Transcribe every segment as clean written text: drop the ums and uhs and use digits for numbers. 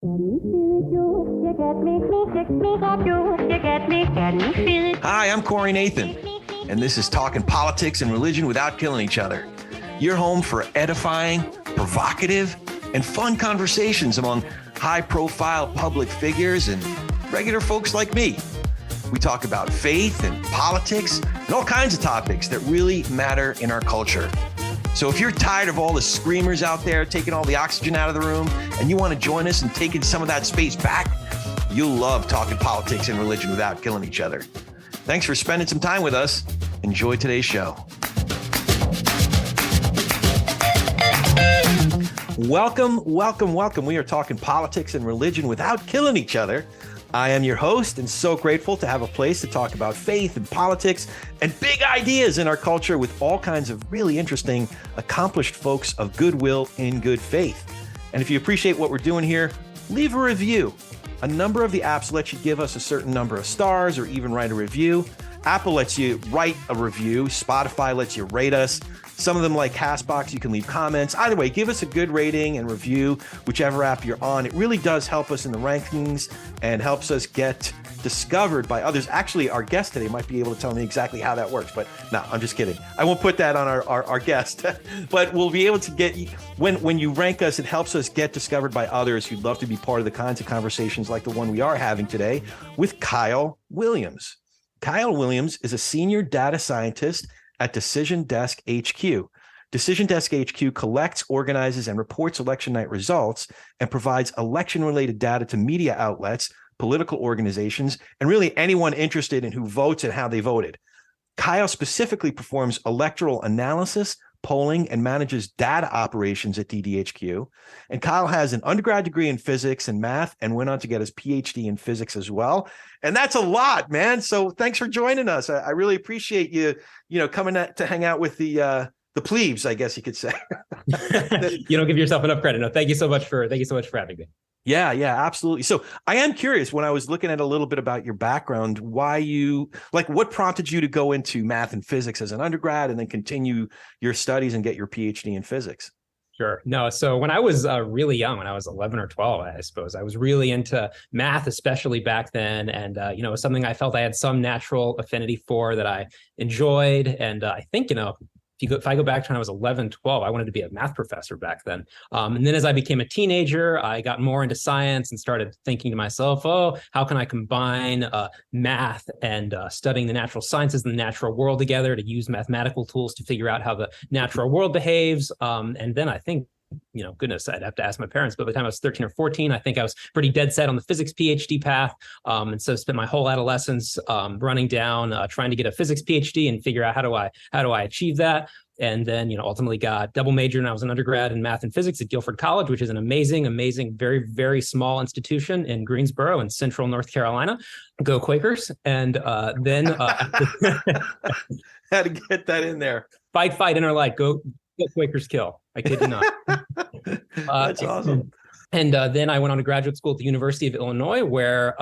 Hi, I'm Corey Nathan, and this is Talking Politics and Religion Without Killing Each Other. Your home for edifying, provocative, and fun conversations among high-profile public figures and regular folks like me. We talk about faith and politics and all kinds of topics that really matter in our culture. So if you're tired of all the screamers out there taking all the oxygen out of the room and you want to join us in taking some of that space back, you'll love talking politics and religion without killing each other. Thanks for spending some time with us. Enjoy today's show. Welcome. We are talking politics and religion without killing each other. I am your host and so grateful to have a place to talk about faith and politics and big ideas in our culture with all kinds of really interesting, accomplished folks of goodwill in good faith. And if you appreciate what we're doing here, leave a review. A number of the apps let you give us a certain number of stars or even write a review. Apple lets you write a review. Spotify lets you rate us. Some of them, like CastBox, you can leave comments. Either way, give us a good rating and review, whichever app you're on. It really does help us in the rankings and helps us get discovered by others. Actually, our guest today might be able to tell me exactly how that works, but no, I'm just kidding. I won't put that on our guest, but we'll be able to get, when you rank us, it helps us get discovered by others who'd love to be part of the kinds of conversations like the one we are having today with Kiel Williams. Kiel Williams is a senior data scientist at Decision Desk HQ. Decision Desk HQ collects, organizes, and reports election night results and provides election-related data to media outlets, political organizations, and really anyone interested in who votes and how they voted. Kiel specifically performs electoral analysis, polling, and manages data operations at DDHQ. And Kiel has an undergrad degree in physics and math and went on to get his PhD in physics as well. And that's a lot, man. So thanks for joining us. I really appreciate you coming to hang out with the plebes, I guess you could say. You don't give yourself enough credit. No, thank you so much for having me. Yeah, absolutely. So I am curious, when I was looking at a little bit about your background, what prompted you to go into math and physics as an undergrad and then continue your studies and get your PhD in physics? Sure. No, so when I was really young, when I was 11 or 12, I suppose, I was really into math, especially back then. And, it was something I felt I had some natural affinity for that I enjoyed. And I think, if I go back to when I was 11, 12, I wanted to be a math professor back then. And then as I became a teenager, I got more into science and started thinking to myself, how can I combine math and studying the natural sciences and the natural world together to use mathematical tools to figure out how the natural world behaves? And then I think, goodness, I'd have to ask my parents, but by the time I was 13 or 14, I think I was pretty dead set on the physics PhD path. And so spent my whole adolescence running down, trying to get a physics PhD and figure out how do I achieve that. And then, ultimately got double majored and I was an undergrad in math and physics at Guilford College, which is an amazing, very, very small institution in Greensboro in central North Carolina. Go Quakers. And then had to get that in there. Fight, inner light. Go Quakers kill. I kid you not. That's awesome. And then I went on to graduate school at the University of Illinois, where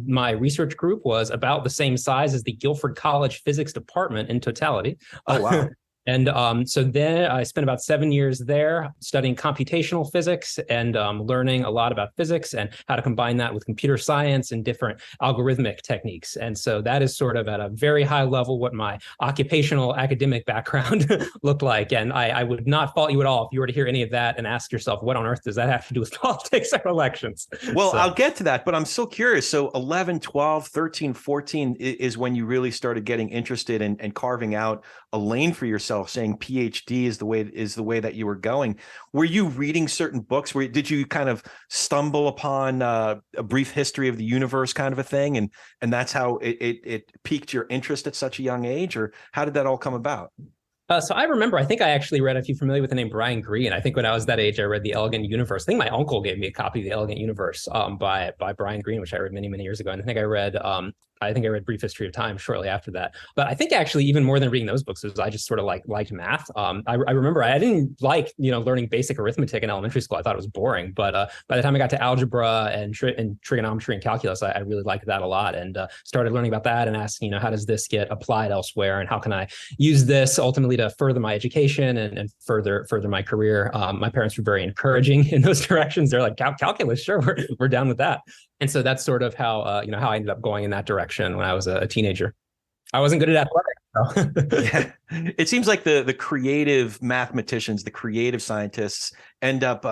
my research group was about the same size as the Guilford College physics department in totality. Oh, wow. And so then I spent about 7 years there studying computational physics and learning a lot about physics and how to combine that with computer science and different algorithmic techniques. And so that is sort of at a very high level what my occupational academic background looked like. And I would not fault you at all if you were to hear any of that and ask yourself, what on earth does that have to do with politics or elections? Well, I'll get to that, but I'm so curious. So 11, 12, 13, 14 is when you really started getting interested in carving out a lane for yourself, saying PhD is the way that you were going. Were you reading certain books? Did you kind of stumble upon a brief history of the universe kind of a thing, and that's how it piqued your interest at such a young age, or how did that all come about? So I remember, I think I actually read, if you're familiar with the name Brian Greene, I think when I was that age, I read The Elegant Universe. I think my uncle gave me a copy of The Elegant Universe by Brian Greene, which I read many, many years ago. And I think I read I think I read Brief History of Time shortly after that. But I think actually even more than reading those books is I just sort of liked math. I remember I didn't like, learning basic arithmetic in elementary school. I thought it was boring. But by the time I got to algebra and trigonometry and calculus, I really liked that a lot, and started learning about that and asking, how does this get applied elsewhere, and how can I use this ultimately to further my education and further my career. My parents were very encouraging in those directions. They're like, calculus, sure, we're down with that. And so that's sort of how how I ended up going in that direction when I was a teenager. I wasn't good at athletics. So. Yeah. It seems like the creative mathematicians, the creative scientists end up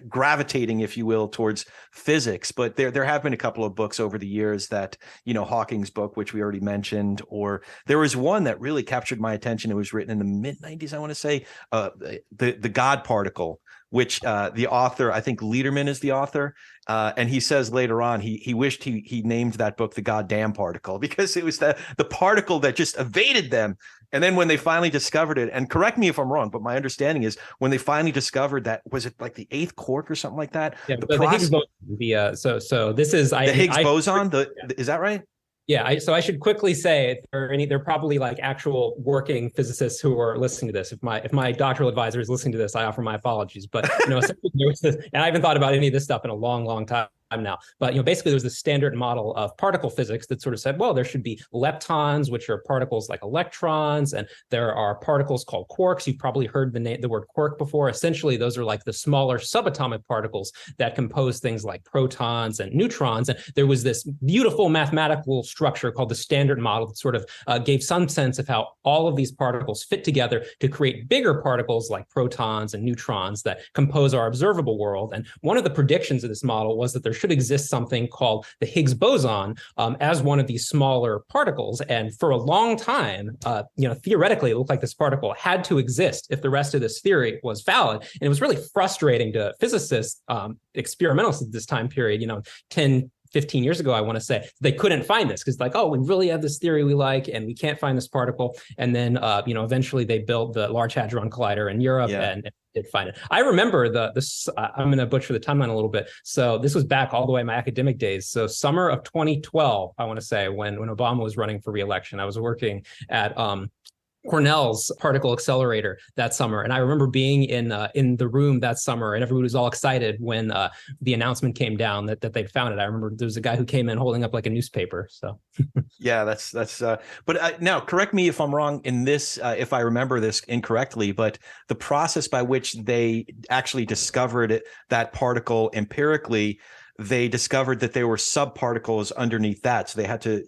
gravitating, if you will, towards physics. But there have been a couple of books over the years that, Hawking's book, which we already mentioned, or there was one that really captured my attention. It was written in the mid-90s, I want to say, the God particle, which the author, I think Lederman is the author. And he says later on, he wished he named that book The Goddamn Particle, because it was the particle that just evaded them. And then when they finally discovered it, and correct me if I'm wrong, but my understanding is when they finally discovered that, was it like the eighth quark or something like that? Yeah, the Higgs boson. So this is the Higgs boson. Is that right? Yeah, so I should quickly say they're probably like actual working physicists who are listening to this. If my doctoral advisor is listening to this, I offer my apologies. But and I haven't thought about any of this stuff in a long time now. But basically, there's this standard model of particle physics that sort of said, well, there should be leptons, which are particles like electrons, and there are particles called quarks. You've probably heard the word quark before. Essentially, those are like the smaller subatomic particles that compose things like protons and neutrons. And there was this beautiful mathematical structure called the standard model that sort of gave some sense of how all of these particles fit together to create bigger particles like protons and neutrons that compose our observable world. And one of the predictions of this model was that there should exist something called the Higgs boson as one of these smaller particles. And for a long time, theoretically, it looked like this particle had to exist if the rest of this theory was valid. And it was really frustrating to physicists, experimentalists at this time period, 10, 15 years ago, I want to say, they couldn't find this because we really have this theory we like and we can't find this particle. And then, eventually they built the Large Hadron Collider in Europe and did find it. I remember I'm going to butcher the timeline a little bit. So this was back all the way in my academic days. So summer of 2012, I want to say, when Obama was running for re-election, I was working at Cornell's particle accelerator that summer. And I remember being in the room that summer, and everybody was all excited when the announcement came down that they'd found it. I remember there was a guy who came in holding up like a newspaper. So yeah, that's but now correct me if I'm wrong in this, if I remember this incorrectly, but the process by which they actually discovered that particle empirically, they discovered that there were subparticles underneath that. So they had to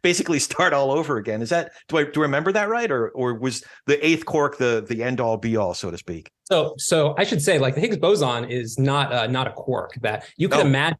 basically start all over again. Is that, do I remember that right? Or was the eighth quark the end all be all, so to speak? So I should say, like, the Higgs boson is not a quark. That you can imagine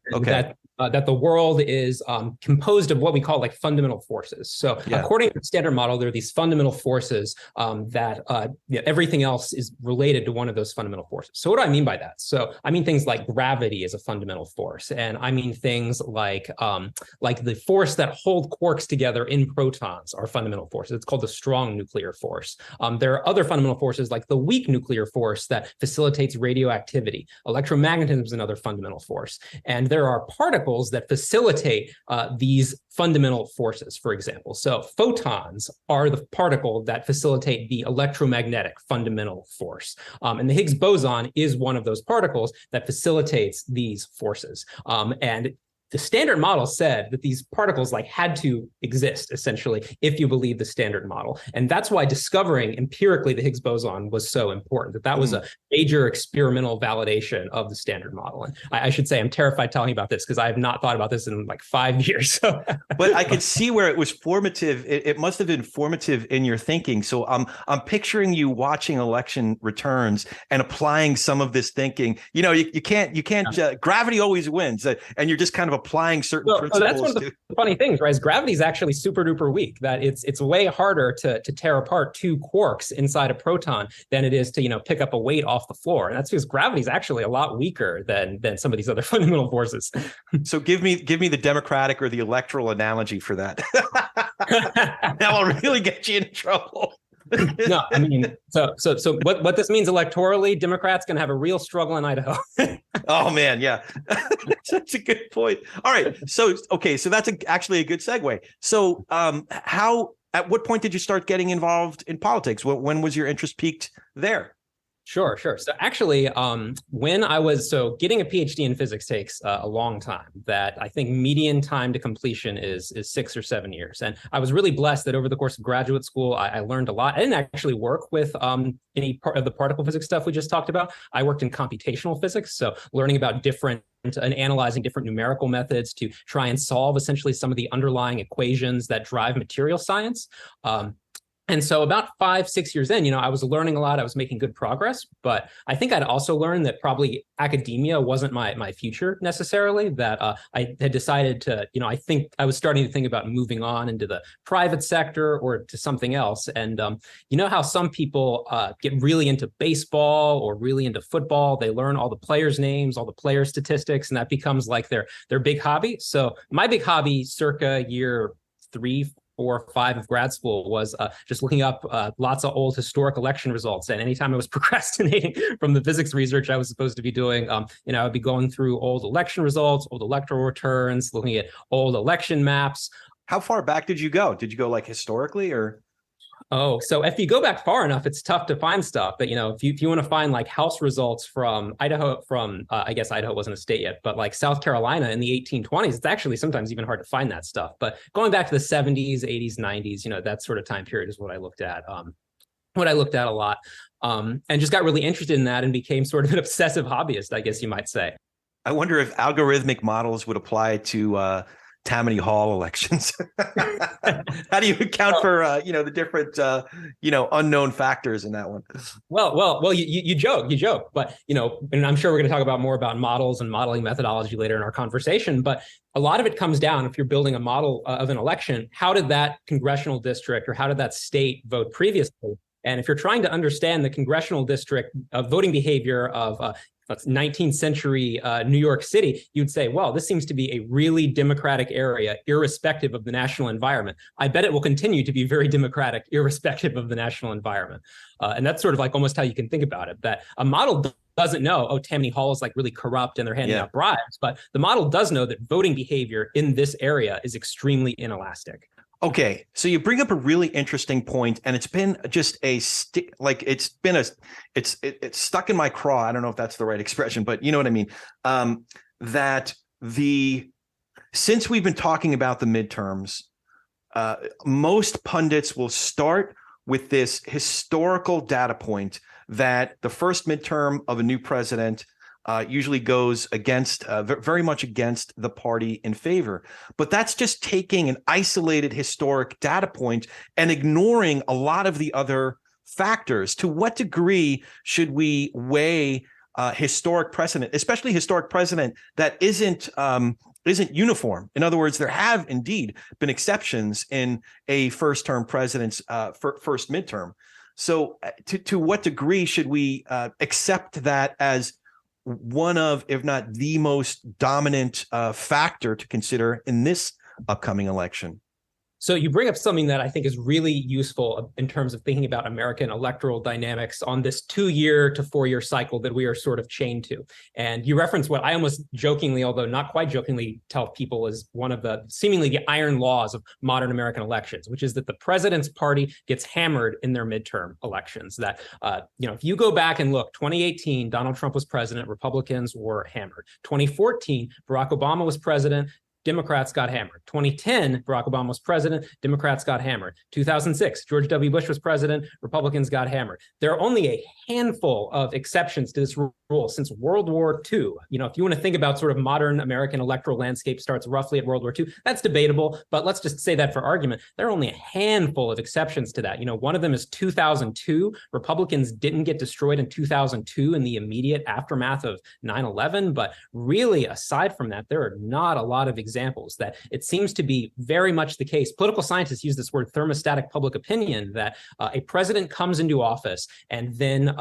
that the world is composed of what we call like fundamental forces. So according to the standard model, there are these fundamental forces that everything else is related to one of those fundamental forces. So what do I mean by that? So I mean things like gravity is a fundamental force, and I mean things like the force that hold quarks together in protons are fundamental forces. It's called the strong nuclear force. There are other fundamental forces like the weak nuclear force that facilitates radioactivity. Electromagnetism is another fundamental force, and there are particles that facilitate these fundamental forces, for example. So photons are the particle that facilitate the electromagnetic fundamental force. And the Higgs boson is one of those particles that facilitates these forces. And the standard model said that these particles had to exist, essentially, if you believe the standard model. And that's why discovering empirically the Higgs boson was so important, that was a major experimental validation of the standard model. And I should say I'm terrified telling you about this because I have not thought about this in 5 years. So. But I could see where it was formative. It must have been formative in your thinking. So I'm picturing you watching election returns and applying some of this thinking. You can't gravity always wins, and you're just kind of applying certain principles. So that's one of the funny things, right? Is gravity is actually super duper weak. That it's way harder to tear apart two quarks inside a proton than it is to pick up a weight off the floor. And that's because gravity is actually a lot weaker than some of these other fundamental forces. So give me the Democratic or the electoral analogy for that. Now I'll really get you in trouble. No, I mean, so what this means electorally, Democrats going to have a real struggle in Idaho. Oh man, yeah. Such a good point. All right. So, okay. So that's actually a good segue. So at what point did you start getting involved in politics? When was your interest peaked there? Sure. So actually, when I was, getting a PhD in physics takes a long time. That I think median time to completion is 6 or 7 years. And I was really blessed that over the course of graduate school, I learned a lot. I didn't actually work with any part of the particle physics stuff we just talked about. I worked in computational physics, so learning about different and analyzing different numerical methods to try and solve essentially some of the underlying equations that drive material science. And so about 5, 6 years in, I was learning a lot. I was making good progress, but I think I'd also learned that probably academia wasn't my future necessarily, that I had decided to, I think I was starting to think about moving on into the private sector or to something else. And you know how some people get really into baseball or really into football, they learn all the players' names, all the player statistics, and that becomes like their big hobby. So my big hobby circa year 3, 4, 5 of grad school was just looking up lots of old historic election results. And anytime I was procrastinating from the physics research I was supposed to be doing, I'd be going through old election results, old electoral returns, looking at old election maps. How far back did you go? Did you go like historically or? Oh, so if you go back far enough, it's tough to find stuff. But, if you want to find like House results from Idaho, I guess Idaho wasn't a state yet, but like South Carolina in the 1820s, it's actually sometimes even hard to find that stuff. But going back to the 70s, 80s, 90s, that sort of time period is what I looked at. A lot, and just got really interested in that and became sort of an obsessive hobbyist, I guess you might say. I wonder if algorithmic models would apply to Tammany Hall elections. How do you account for the different unknown factors in that one? Well, you joke, but and I'm sure we're going to talk about more about models and modeling methodology later in our conversation. But a lot of it comes down, if you're building a model of an election, how did that congressional district or how did that state vote previously? And if you're trying to understand the congressional district voting behavior of 19th century New York City, you'd say, well, this seems to be a really democratic area, irrespective of the national environment. I bet it will continue to be very democratic, irrespective of the national environment. And that's sort of like almost how you can think about it, that a model doesn't know, oh, Tammany Hall is like really corrupt and they're handing out bribes, but the model does know that voting behavior in this area is extremely inelastic. Okay, so you bring up a really interesting point, and it's been just it's stuck in my craw. I don't know if that's the right expression, but you know what I mean. Since we've been talking about the midterms, most pundits will start with this historical data point that the first midterm of a new president usually goes against, very much against the party in favor. But that's just taking an isolated historic data point and ignoring a lot of the other factors. To what degree should we weigh historic precedent, especially historic precedent that isn't uniform? In other words, there have indeed been exceptions in a first-term president's first midterm. So to what degree should we accept that as one of, if not the most dominant factor to consider in this upcoming election? So you bring up something that I think is really useful in terms of thinking about American electoral dynamics on this 2-year to 4-year cycle that we are sort of chained to. And you reference what I almost jokingly, although not quite jokingly, tell people is one of the seemingly the iron laws of modern American elections, which is that the president's party gets hammered in their midterm elections. That, if you go back and look, 2018, Donald Trump was president, Republicans were hammered. 2014, Barack Obama was president, Democrats got hammered. 2010, Barack Obama was president, Democrats got hammered. 2006, George W. Bush was president, Republicans got hammered. There are only a handful of exceptions to this rule since World War II. If you want to think about sort of modern American electoral landscape starts roughly at World War II, that's debatable, but let's just say that for argument, there are only a handful of exceptions to that. One of them is 2002. Republicans didn't get destroyed in 2002 in the immediate aftermath of 9/11, but really, aside from that, there are not a lot of examples that it seems to be very much the case. Political scientists use this word thermostatic public opinion, that a president comes into office and then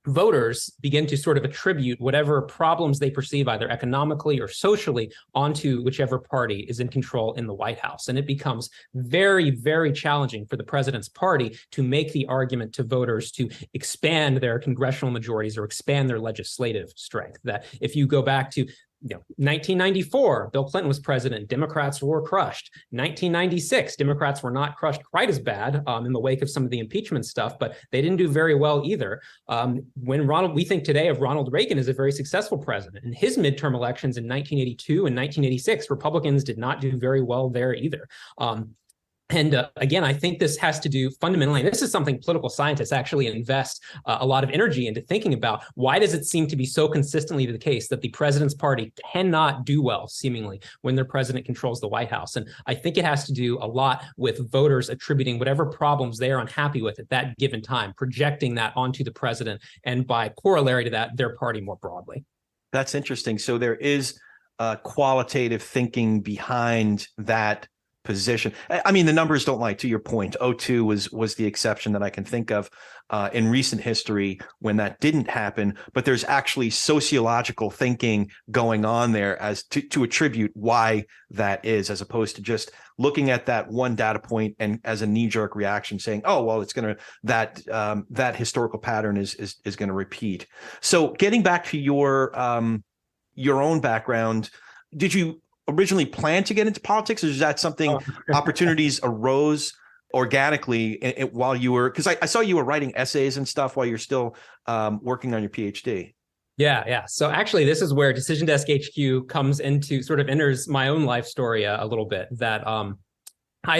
voters begin to sort of attribute whatever problems they perceive either economically or socially onto whichever party is in control in the White House. And it becomes very, very challenging for the president's party to make the argument to voters to expand their congressional majorities or expand their legislative strength. That if you go back to 1994, Bill Clinton was president. Democrats were crushed. 1996, Democrats were not crushed quite as bad in the wake of some of the impeachment stuff, but they didn't do very well either. We think today of Ronald Reagan as a very successful president. In his midterm elections in 1982 and 1986, Republicans did not do very well there either. Again, I think this has to do fundamentally, and this is something political scientists actually invest a lot of energy into thinking about. Why does it seem to be so consistently the case that the president's party cannot do well, seemingly, when their president controls the White House? And I think it has to do a lot with voters attributing whatever problems they are unhappy with at that given time, projecting that onto the president, and by corollary to that, their party more broadly. That's interesting. So there is qualitative thinking behind that position. I mean, the numbers don't lie. To your point, 2002 was the exception that I can think of in recent history when that didn't happen. But there's actually sociological thinking going on there as to attribute why that is, as opposed to just looking at that one data point and as a knee-jerk reaction saying, "Oh, well, it's gonna that historical pattern is going to repeat." So, getting back to your own background, did you originally plan to get into politics, or is that something opportunities arose organically while you were, because I saw you were writing essays and stuff while you're still working on your PhD? Yeah. So actually, this is where Decision Desk HQ comes into, sort of enters my own life story a little bit. That I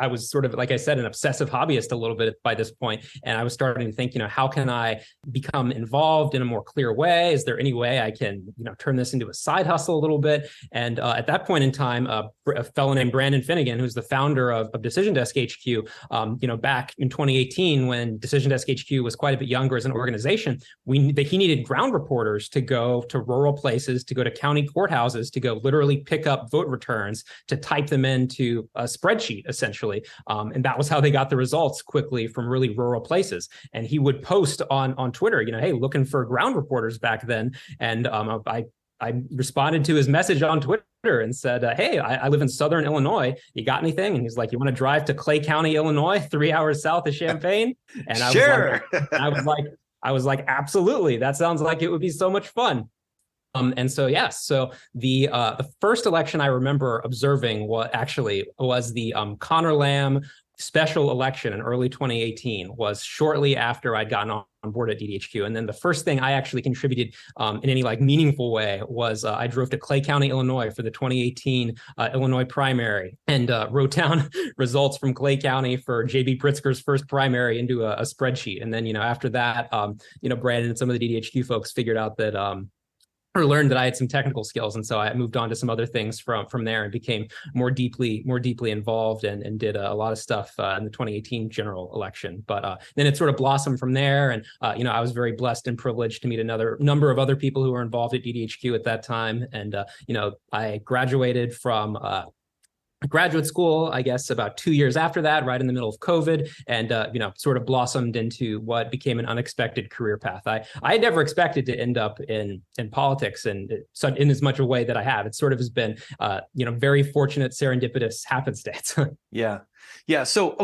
was sort of, like I said, an obsessive hobbyist a little bit by this point. And I was starting to think, how can I become involved in a more clear way? Is there any way I can, turn this into a side hustle a little bit? And at that point in time, a fellow named Brandon Finnegan, who's the founder of Decision Desk HQ, back in 2018, when Decision Desk HQ was quite a bit younger as an organization, he needed ground reporters to go to rural places, to go to county courthouses, to go literally pick up vote returns, to type them into a spreadsheet, essentially. And that was how they got the results quickly from really rural places. And he would post on Twitter, hey, looking for ground reporters back then. And I responded to his message on Twitter and said, hey, I live in Southern Illinois. You got anything? And he's like, you want to drive to Clay County, Illinois, 3 hours south of Champaign? And I was like, absolutely. That sounds like it would be so much fun. So the first election I remember observing was the Connor Lamb special election in early 2018, was shortly after I'd gotten on board at DDHQ. And then the first thing I actually contributed in any meaningful way was I drove to Clay County, Illinois for the 2018 Illinois primary, and wrote down results from Clay County for J.B. Pritzker's first primary into a spreadsheet. And then, after that, Brandon and some of the DDHQ folks figured out that or learned that I had some technical skills. And so I moved on to some other things from there and became more deeply involved and did a lot of stuff in the 2018 general election. But then it sort of blossomed from there. And, I was very blessed and privileged to meet another number of other people who were involved at DDHQ at that time. And, I graduated from graduate school, I guess, about 2 years after that, right in the middle of COVID, and sort of blossomed into what became an unexpected career path. I had never expected to end up in politics in as much a way that I have. It sort of has been very fortunate, serendipitous happenstance. Yeah. So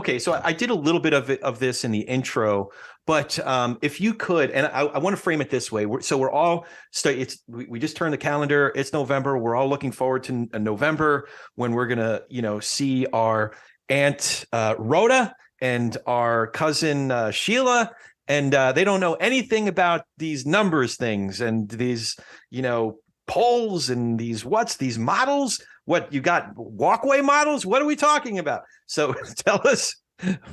I did a little bit of this in the intro, but if you could, and I want to frame it this way. We just turned the calendar. It's November. We're all looking forward to November, when we're going to, see our Aunt Rhoda and our cousin Sheila. And they don't know anything about these numbers things and these, polls and these models. What, you got walkway models? What are we talking about? So tell us,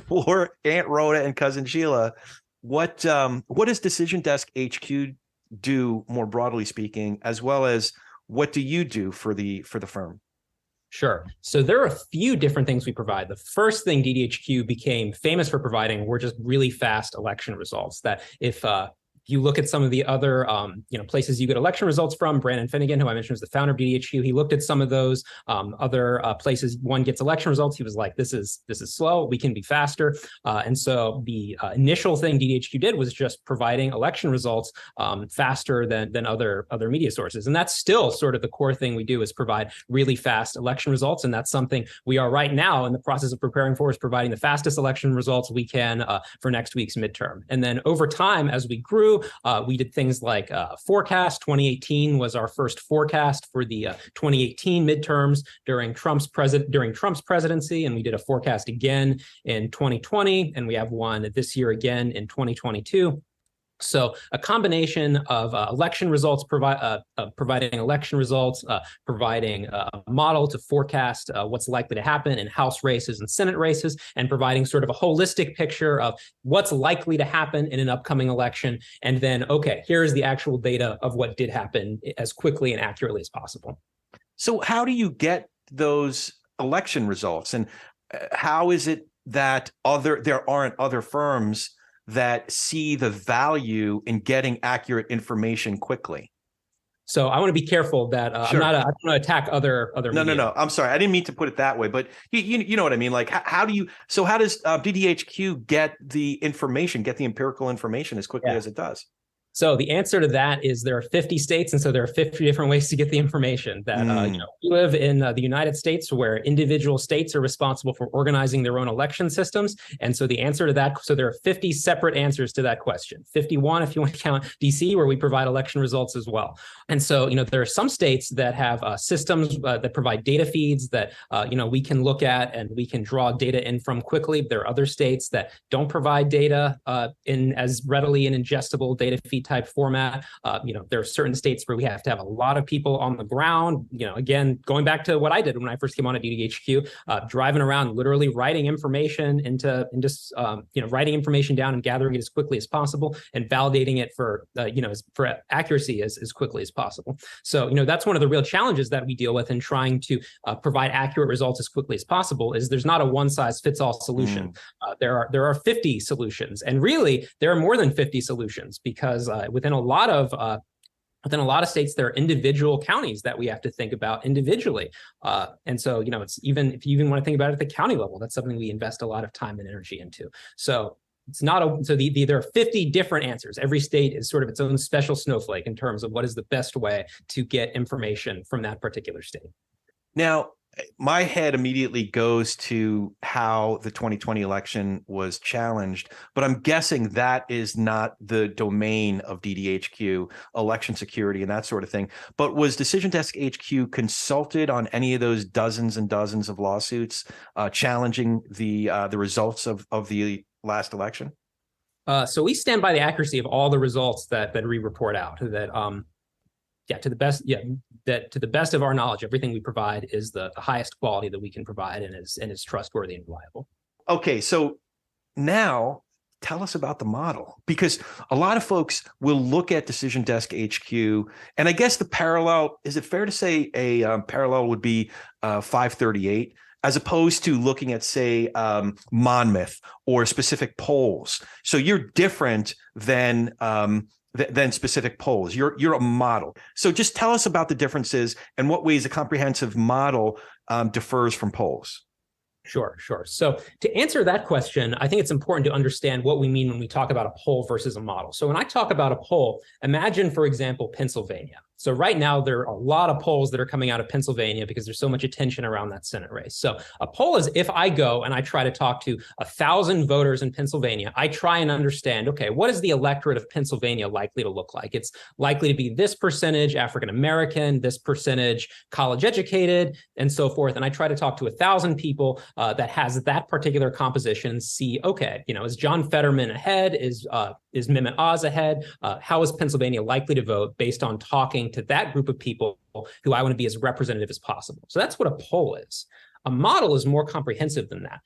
for Aunt Rhoda and cousin Sheila, what does Decision Desk HQ do, more broadly speaking, as well as what do you do for the firm? Sure. So there are a few different things we provide. The first thing DDHQ became famous for providing were just really fast election results. That if you look at some of the other places you get election results from, Brandon Finnegan, who I mentioned was the founder of DDHQ, he looked at some of those other places one gets election results. He was like, this is slow. We can be faster. And so the initial thing DDHQ did was just providing election results faster than other media sources. And that's still sort of the core thing we do, is provide really fast election results. And that's something we are right now in the process of preparing for, is providing the fastest election results we can for next week's midterm. And then over time, as we grew, DDHQ. We did things like forecast. 2018 was our first forecast for the 2018 midterms during Trump's presidency, and we did a forecast again in 2020, and we have one this year again in 2022. So a combination of election results, providing election results, providing a model to forecast what's likely to happen in House races and Senate races, and providing sort of a holistic picture of what's likely to happen in an upcoming election. And then, okay, here's the actual data of what did happen as quickly and accurately as possible. So how do you get those election results? And how is it that there aren't other firms that see the value in getting accurate information quickly? So I want to be careful that Sure. I don't want to attack other media. No. I'm sorry. I didn't mean to put it that way, but you know what I mean? Like, how does DDHQ get the empirical information as quickly as it does? So the answer to that is there are 50 states, and so there are 50 different ways to get the information. That we live in the United States, where individual states are responsible for organizing their own election systems, and so the answer to that, so there are 50 separate answers to that question. 51, if you want to count DC, where we provide election results as well. And so there are some states that have systems that provide data feeds that we can look at and we can draw data in from quickly. There are other states that don't provide data in as readily an ingestible data feed type format. There are certain states where we have to have a lot of people on the ground. Again, going back to what I did when I first came on at DDHQ, driving around, literally writing information writing information down and gathering it as quickly as possible and validating it for accuracy as quickly as possible. So, that's one of the real challenges that we deal with in trying to provide accurate results as quickly as possible. Is there's not a one size fits all solution. There are 50 solutions, and really there are more than 50 solutions, because within a lot of states, there are individual counties that we have to think about individually. And so, it's if you even want to think about it at the county level, that's something we invest a lot of time and energy into. So it's not there are 50 different answers. Every state is sort of its own special snowflake in terms of what is the best way to get information from that particular state. Now, my head immediately goes to how the 2020 election was challenged, but I'm guessing that is not the domain of DDHQ, election security and that sort of thing. But was Decision Desk HQ consulted on any of those dozens and dozens of lawsuits challenging the results of the last election? So we stand by the accuracy of all the results that we report out. To the best of our knowledge, everything we provide is the highest quality that we can provide and is trustworthy and reliable. Okay, so now tell us about the model, because a lot of folks will look at Decision Desk HQ, and I guess the parallel, is it fair to say a parallel would be 538, as opposed to looking at, say, Monmouth or specific polls? So you're different than specific polls. You're a model. So just tell us about the differences and what ways a comprehensive model differs from polls. Sure. So to answer that question, I think it's important to understand what we mean when we talk about a poll versus a model. So when I talk about a poll, imagine, for example, Pennsylvania. So right now, there are a lot of polls that are coming out of Pennsylvania because there's so much attention around that Senate race. So a poll is if I go and I try to talk to 1,000 voters in Pennsylvania, I try and understand, okay, what is the electorate of Pennsylvania likely to look like? It's likely to be this percentage African-American, this percentage college educated, and so forth. And I try to talk to 1,000 people that has that particular composition and see, okay, is John Fetterman ahead? Is Mehmet Oz ahead? How is Pennsylvania likely to vote based on talking to that group of people who I want to be as representative as possible? So that's what a poll is. A model is more comprehensive than that.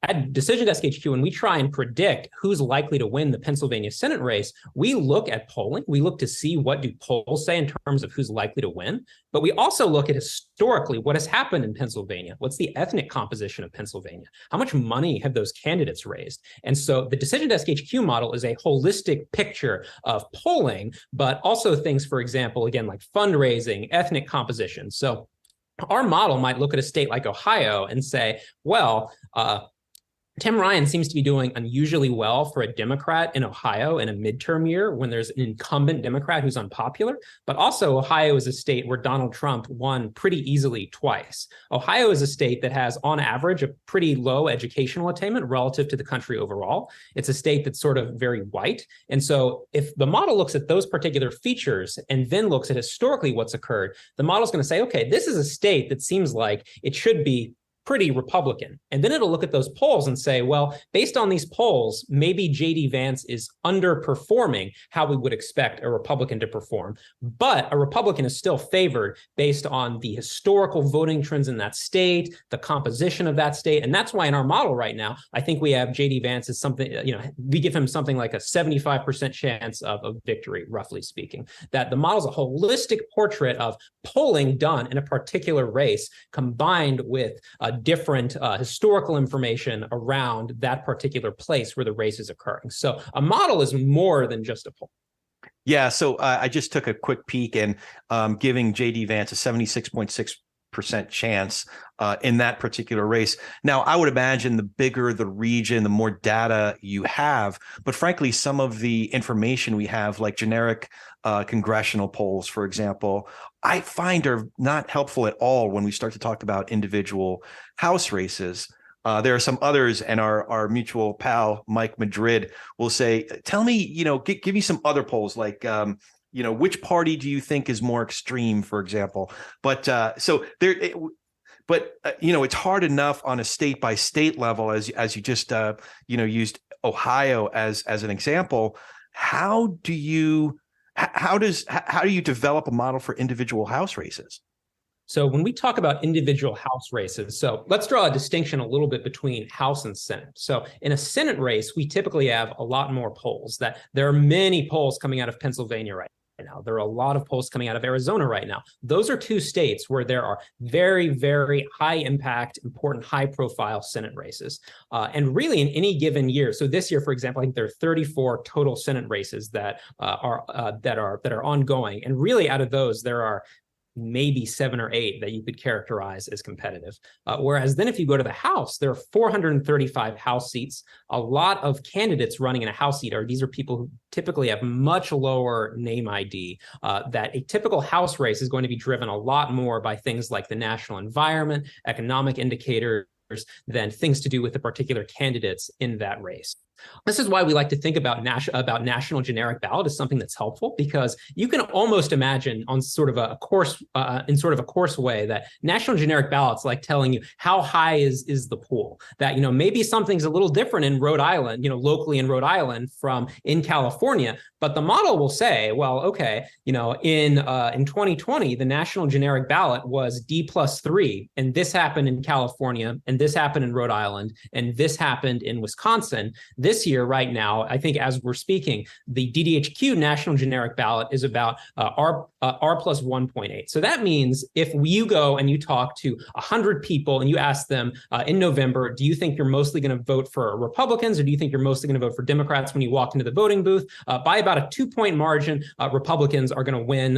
At Decision Desk HQ, when we try and predict who's likely to win the Pennsylvania Senate race, we look at polling. We look to see what do polls say in terms of who's likely to win. But we also look at historically what has happened in Pennsylvania. What's the ethnic composition of Pennsylvania? How much money have those candidates raised? And so the Decision Desk HQ model is a holistic picture of polling, but also things, for example, again, like fundraising, ethnic composition. So our model might look at a state like Ohio and say, well, Tim Ryan seems to be doing unusually well for a Democrat in Ohio in a midterm year when there's an incumbent Democrat who's unpopular. But also, Ohio is a state where Donald Trump won pretty easily twice. Ohio is a state that has, on average, a pretty low educational attainment relative to the country overall. It's a state that's sort of very white. And so if the model looks at those particular features and then looks at historically what's occurred, the model's going to say, okay, this is a state that seems like it should be pretty Republican. And then it'll look at those polls and say, well, based on these polls, maybe J.D. Vance is underperforming how we would expect a Republican to perform. But a Republican is still favored based on the historical voting trends in that state, the composition of that state. And that's why in our model right now, I think we have J.D. Vance as something, we give him something like a 75% chance of victory, roughly speaking. That the model's a holistic portrait of polling done in a particular race combined with different historical information around that particular place where the race is occurring. So a model is more than just a poll. Yeah, so I just took a quick peek, and giving J.D. Vance a 76.6% chance in that particular race. Now, I would imagine the bigger the region, the more data you have. But frankly, some of the information we have, like generic congressional polls, for example, I find are not helpful at all when we start to talk about individual House races. There are some others, and our mutual pal, Mike Madrid, will say, tell me, give me some other polls, like, which party do you think is more extreme, for example? But it's hard enough on a state by state level, as you just, used Ohio as an example. How do you develop a model for individual House races? So when we talk about individual House races, so let's draw a distinction a little bit between House and Senate. So in a Senate race, we typically have a lot more polls. That there are many polls coming out of Pennsylvania right now. There are a lot of polls coming out of Arizona right now. Those are two states where there are very, very high impact, important, high profile Senate races. And really in any given year, so this year, for example, I think there are 34 total Senate races that are ongoing. And really out of those, there are maybe 7 or 8 that you could characterize as competitive. Whereas then if you go to the House, there are 435 House seats. A lot of candidates running in a House seat these are people who typically have much lower name ID, that a typical House race is going to be driven a lot more by things like the national environment, economic indicators, than things to do with the particular candidates in that race. This is why we like to think about national generic ballot as something that's helpful, because you can almost imagine on sort of a coarse way that national generic ballots like telling you how high is the pool. That maybe something's a little different in Rhode Island, locally in Rhode Island from in California, but the model will say, well, okay, in 2020 the national generic ballot was D+3, and this happened in California, and this happened in Rhode Island, and this happened in Wisconsin. This year, right now, I think as we're speaking, the DDHQ national generic ballot is about R plus 1.8. So that means if you go and you talk to 100 people and you ask them in November, do you think you're mostly going to vote for Republicans, or do you think you're mostly going to vote for Democrats when you walk into the voting booth? By about a 2-point margin, Republicans are going to win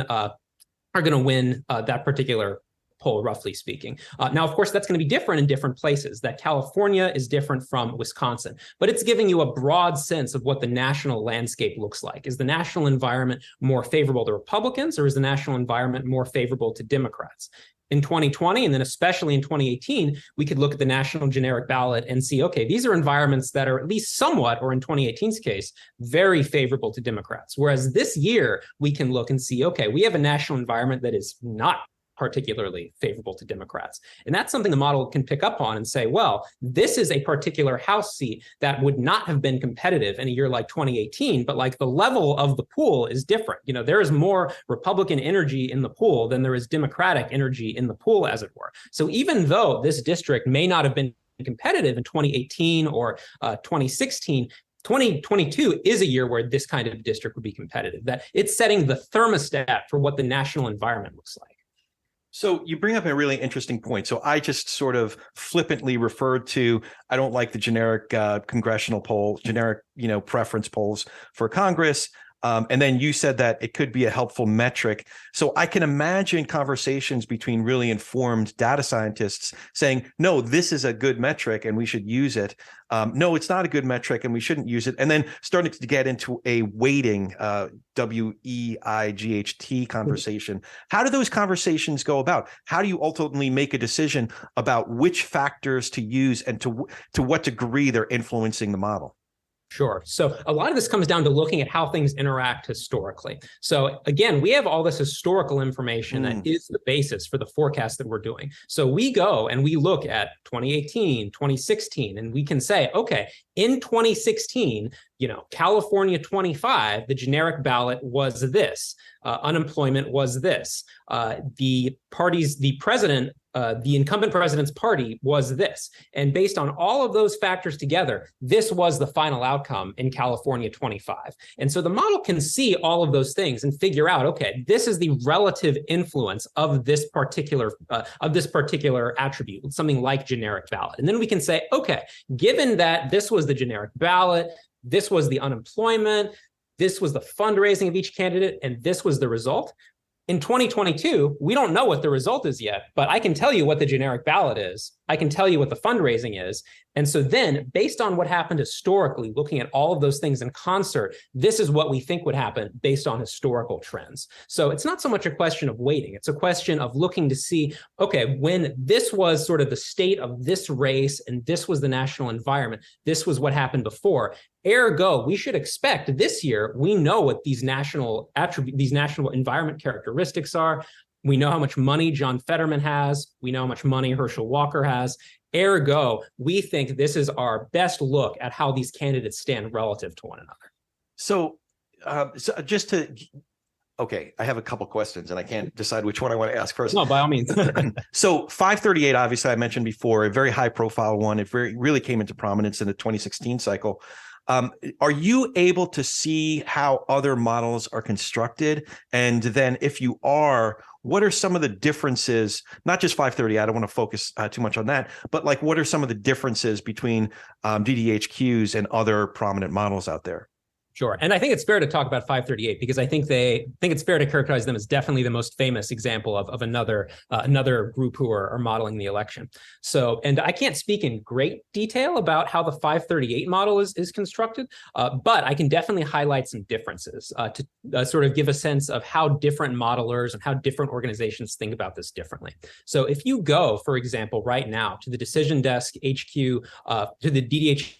that particular poll, roughly speaking. Now, of course, that's going to be different in different places. That California is different from Wisconsin, but it's giving you a broad sense of what the national landscape looks like. Is the national environment more favorable to Republicans, or is the national environment more favorable to Democrats? In 2020, and then especially in 2018, we could look at the national generic ballot and see, okay, these are environments that are at least somewhat, or in 2018's case, very favorable to Democrats. Whereas this year, we can look and see, okay, we have a national environment that is not particularly favorable to Democrats. And that's something the model can pick up on and say, well, this is a particular House seat that would not have been competitive in a year like 2018, but like the level of the pool is different. There is more Republican energy in the pool than there is Democratic energy in the pool, as it were. So even though this district may not have been competitive in 2018 or 2016, 2022 is a year where this kind of district would be competitive, that it's setting the thermostat for what the national environment looks like. So you bring up a really interesting point. So I just sort of flippantly referred to, I don't like the generic congressional polls, generic, preference polls for Congress. And then you said that it could be a helpful metric. So I can imagine conversations between really informed data scientists saying, no, this is a good metric and we should use it. No, it's not a good metric and we shouldn't use it. And then starting to get into a weighting, WEIGHT conversation. How do those conversations go about? How do you ultimately make a decision about which factors to use and to what degree they're influencing the model? Sure. So a lot of this comes down to looking at how things interact historically. So again, we have all this historical information that is the basis for the forecast that we're doing. So we go and we look at 2018, 2016, and we can say, okay, in 2016, California 25, the generic ballot was this, unemployment was this, the incumbent president's party was this. And based on all of those factors together, this was the final outcome in California 25. And so the model can see all of those things and figure out, okay, this is the relative influence of this particular attribute, something like generic ballot. And then we can say, okay, given that this was the generic ballot, this was the unemployment, this was the fundraising of each candidate, and this was the result. In 2022, we don't know what the result is yet, but I can tell you what the generic ballot is. I can tell you what the fundraising is. And so then, based on what happened historically, looking at all of those things in concert, this is what we think would happen based on historical trends. So it's not so much a question of weighting. It's a question of looking to see, okay, when this was sort of the state of this race and this was the national environment, this was what happened before. Ergo, we should expect this year, we know what these national environment characteristics are. We know how much money John Fetterman has. We know how much money Herschel Walker has. Ergo, we think this is our best look at how these candidates stand relative to one another. So okay, I have a couple questions and I can't decide which one I want to ask first. No, by all means. So 538, obviously, I mentioned before, a very high profile one. It really came into prominence in the 2016 cycle. Are you able to see how other models are constructed? And then if you are, what are some of the differences, not just 538, I don't want to focus too much on that, but like what are some of the differences between DDHQs and other prominent models out there? Sure. And I think it's fair to talk about 538 because I think it's fair to characterize them as definitely the most famous example of another group who are modeling the election. So, and I can't speak in great detail about how the 538 model is constructed, but I can definitely highlight some differences to sort of give a sense of how different modelers and how different organizations think about this differently. So if you go, for example, right now to the Decision Desk HQ, to the DDHQ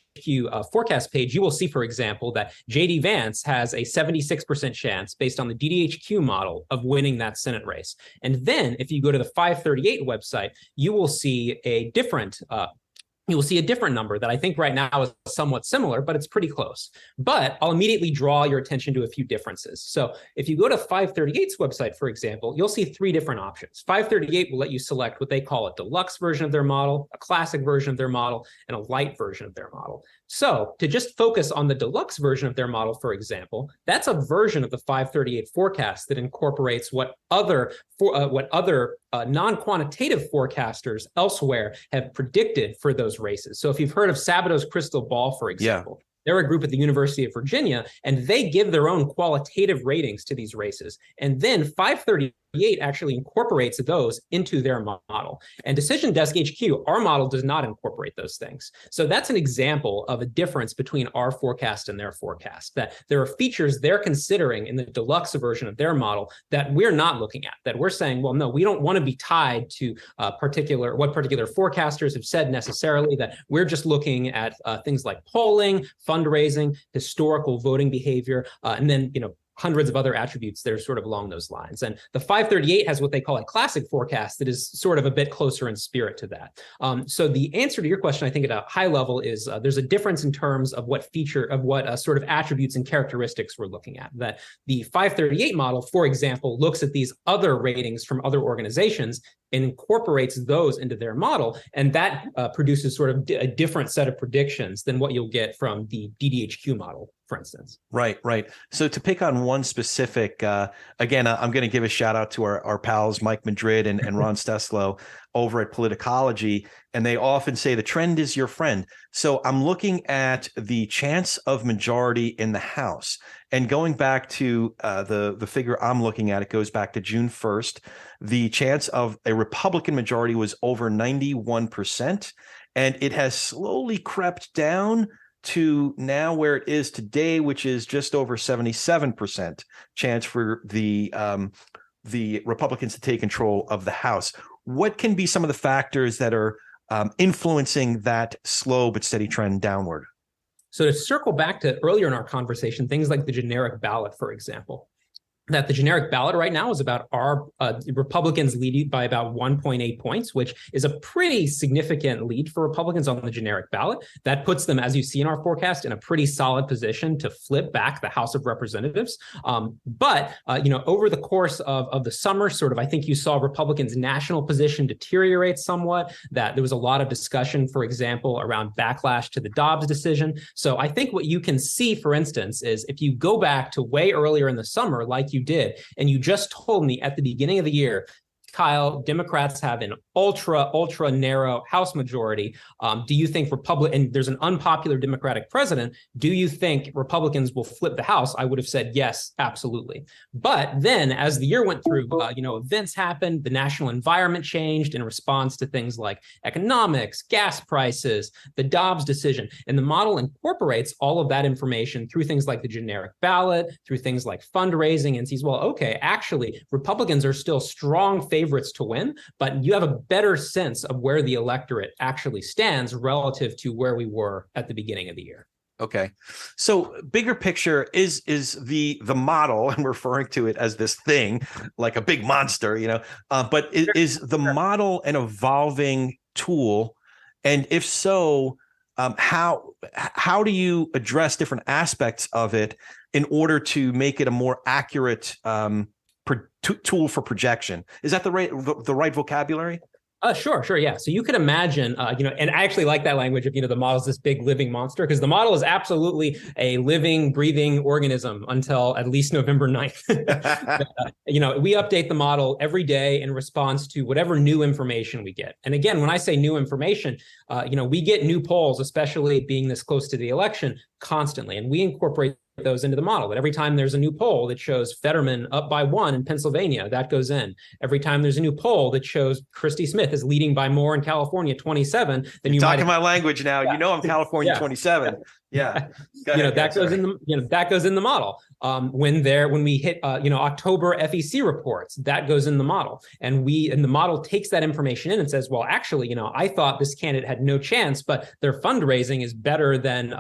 forecast page, you will see, for example, that J.D. Vance has a 76% chance based on the DDHQ model of winning that Senate race. And then if you go to the 538 website, you will see a different number that I think right now is somewhat similar, but it's pretty close. But I'll immediately draw your attention to a few differences. So if you go to 538's website, for example, you'll see three different options. 538 will let you select what they call a deluxe version of their model, a classic version of their model, and a light version of their model. So to just focus on the deluxe version of their model, for example, that's a version of the 538 forecast that incorporates what other non-quantitative forecasters elsewhere have predicted for those races. So if you've heard of Sabato's crystal ball, for example, they're a group at the University of Virginia, and they give their own qualitative ratings to these races. And then 538 actually incorporates those into their model. And Decision Desk HQ, our model does not incorporate those things. So that's an example of a difference between our forecast and their forecast, that there are features they're considering in the deluxe version of their model that we're not looking at, that we're saying, well, no, we don't want to be tied to what particular forecasters have said necessarily, that we're just looking at things like polling, fundraising, historical voting behavior, and then, hundreds of other attributes that are sort of along those lines. And the 538 has what they call a classic forecast that is sort of a bit closer in spirit to that. So the answer to your question, I think at a high level is there's a difference in terms of what sort of attributes and characteristics we're looking at. That the 538 model, for example, looks at these other ratings from other organizations and incorporates those into their model. And that produces sort of a different set of predictions than what you'll get from the DDHQ model. for instance. Right, right. So to pick on one specific, again, I'm going to give a shout out to our pals, Mike Madrid and Ron Steslow over at Politicology. And they often say the trend is your friend. So I'm looking at the chance of majority in the House. And going back to the figure I'm looking at, it goes back to June 1st. The chance of a Republican majority was over 91%. And it has slowly crept down to now where it is today, which is just over 77% chance for the Republicans to take control of the House. What can be some of the factors that are influencing that slow but steady trend downward? So to circle back to earlier in our conversation, things like the generic ballot, for example, that the generic ballot right now is about our Republicans leading by about 1.8 points, which is a pretty significant lead for Republicans on the generic ballot. That puts them, as you see in our forecast, in a pretty solid position to flip back the House of Representatives. But over the course of the summer, I think you saw Republicans' national position deteriorate somewhat, that there was a lot of discussion, for example, around backlash to the Dobbs decision. So I think what you can see, for instance, is if you go back to way earlier in the summer, like you did, and you just told me at the beginning of the year, Kyle, Democrats have an ultra narrow House majority. Do you think and there's an unpopular Democratic president, do you think Republicans will flip the House? I would have said yes, absolutely. But then as the year went through, events happened, the national environment changed in response to things like economics, gas prices, the Dobbs decision. And the model incorporates all of that information through things like the generic ballot, through things like fundraising, and sees, well, okay, actually, Republicans are still strong favorites to win, but you have a better sense of where the electorate actually stands relative to where we were at the beginning of the year. Okay. So bigger picture is the model, and we're referring to it as this thing, like a big monster, but is the model an evolving tool? And if so, how do you address different aspects of it in order to make it a more accurate tool for projection? Is that the right vocabulary? Sure. Yeah. So you could imagine, and I actually like that language of, the model is this big living monster, because the model is absolutely a living, breathing organism until at least November 9th. We update the model every day in response to whatever new information we get. And again, when I say new information, we get new polls, especially being this close to the election, constantly, and we incorporate those into the model. But every time there's a new poll that shows Fetterman up by 1 in Pennsylvania, that goes in. Every time there's a new poll that shows Christy Smith is leading by more in California, 27, then you're talking my language now. Yeah. I'm California 27. Yeah. That goes in the model. When we hit October FEC reports, that goes in the model. And the model takes that information in and says, well, actually, I thought this candidate had no chance, but their fundraising is better than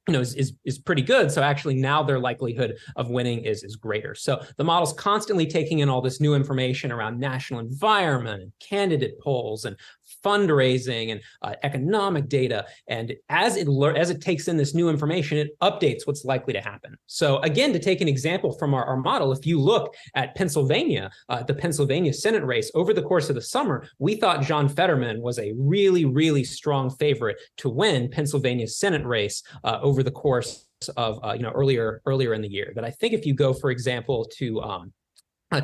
is pretty good. So actually now their likelihood of winning is greater. So the model's constantly taking in all this new information around national environment and candidate polls and fundraising and economic data. And as it takes in this new information, it updates what's likely to happen. So again, to take an example from our model, if you look at Pennsylvania, the Pennsylvania Senate race over the course of the summer, we thought John Fetterman was a really, really strong favorite to win Pennsylvania's Senate race over the course of earlier in the year. That I think if you go, for example, to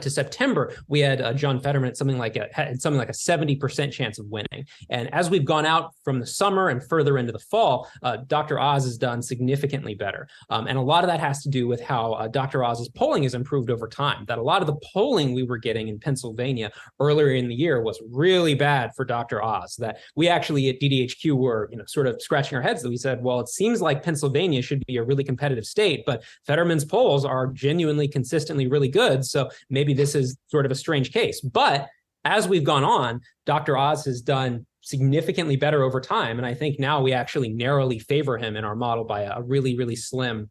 September, we had John Fetterman at something like a 70% chance of winning. And as we've gone out from the summer and further into the fall, Dr. Oz has done significantly better. And a lot of that has to do with how Dr. Oz's polling has improved over time. That a lot of the polling we were getting in Pennsylvania earlier in the year was really bad for Dr. Oz. That we actually at DDHQ were sort of scratching our heads. That we said, well, it seems like Pennsylvania should be a really competitive state, but Fetterman's polls are genuinely consistently really good. So maybe this is sort of a strange case. But as we've gone on, Dr. Oz has done significantly better over time. And I think now we actually narrowly favor him in our model by a really, really slim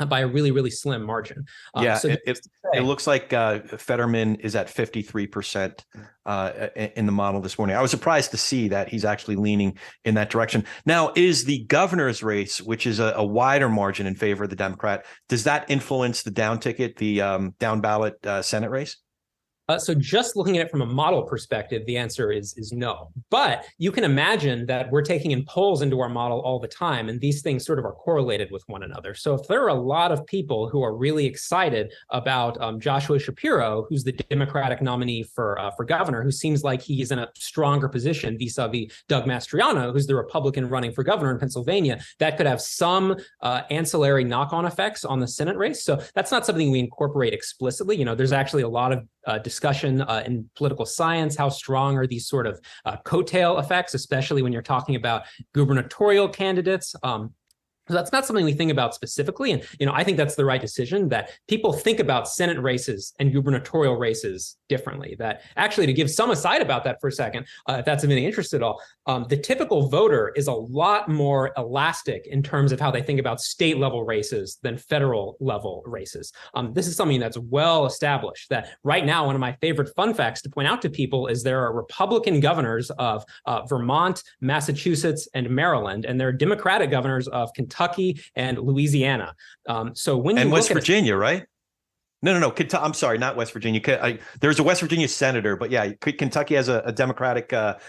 margin. It looks like Fetterman is at 53% in the model this morning. I was surprised to see that he's actually leaning in that direction. Now, is the governor's race, which is a wider margin in favor of the Democrat, does that influence the down ticket, the down ballot Senate race? So just looking at it from a model perspective, the answer is no. But you can imagine that we're taking in polls into our model all the time, and these things sort of are correlated with one another. So if there are a lot of people who are really excited about Joshua Shapiro, who's the Democratic nominee for governor, who seems like he's in a stronger position vis-a-vis Doug Mastriano, who's the Republican running for governor in Pennsylvania, that could have some ancillary knock-on effects on the Senate race. So that's not something we incorporate explicitly. You know, there's actually a lot of discussion in political science. How strong are these sort of coattail effects, especially when you're talking about gubernatorial candidates? So that's not something we think about specifically. And, you know, I think that's the right decision, that people think about Senate races and gubernatorial races differently. That actually, to give some aside about that for a second, if that's of any interest at all, the typical voter is a lot more elastic in terms of how they think about state level races than federal level races. This is something that's well established, that right now, one of my favorite fun facts to point out to people is there are Republican governors of Vermont, Massachusetts, and Maryland, and there are Democratic governors of Kentucky and Louisiana. So when you and look West Virginia, right? No. I'm sorry, not West Virginia. There's a West Virginia senator, but yeah, Kentucky has a Democratic governor.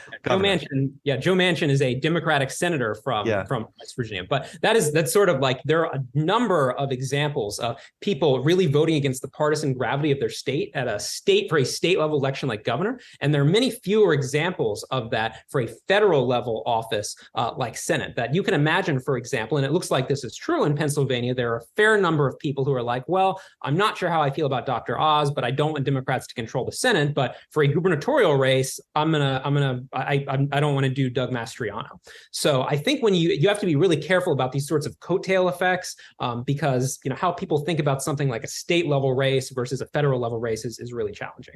Joe Manchin is a Democratic senator from West Virginia. But that's sort of like, there are a number of examples of people really voting against the partisan gravity of their state at a state level election like governor. And there are many fewer examples of that for a federal level office like Senate. That you can imagine, for example, and it looks like this is true in Pennsylvania, there are a fair number of people who are like, well, I'm not sure how I feel about Dr. Oz, but I don't want Democrats to control the Senate. But for a gubernatorial race, I don't want to do Doug Mastriano. So I think when you have to be really careful about these sorts of coattail effects, because how people think about something like a state level race versus a federal level race is really challenging.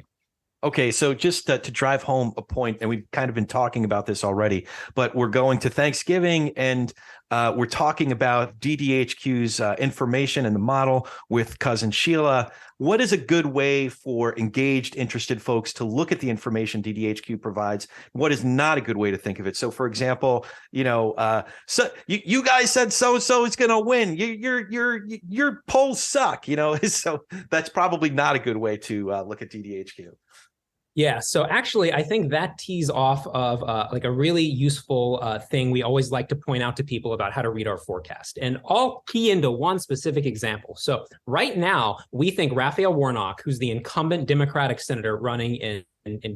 Okay, so just to drive home a point, and we've kind of been talking about this already, but we're going to Thanksgiving, and we're talking about DDHQ's information and the model with cousin Sheila. What is a good way for engaged, interested folks to look at the information DDHQ provides? What is not a good way to think of it? So, for example, so you guys said so is going to win. Your polls suck. So that's probably not a good way to look at DDHQ. Yeah, so actually, I think that tees off of like a really useful thing we always like to point out to people about how to read our forecast. And I'll key into one specific example. So right now, we think Raphael Warnock, who's the incumbent Democratic senator running in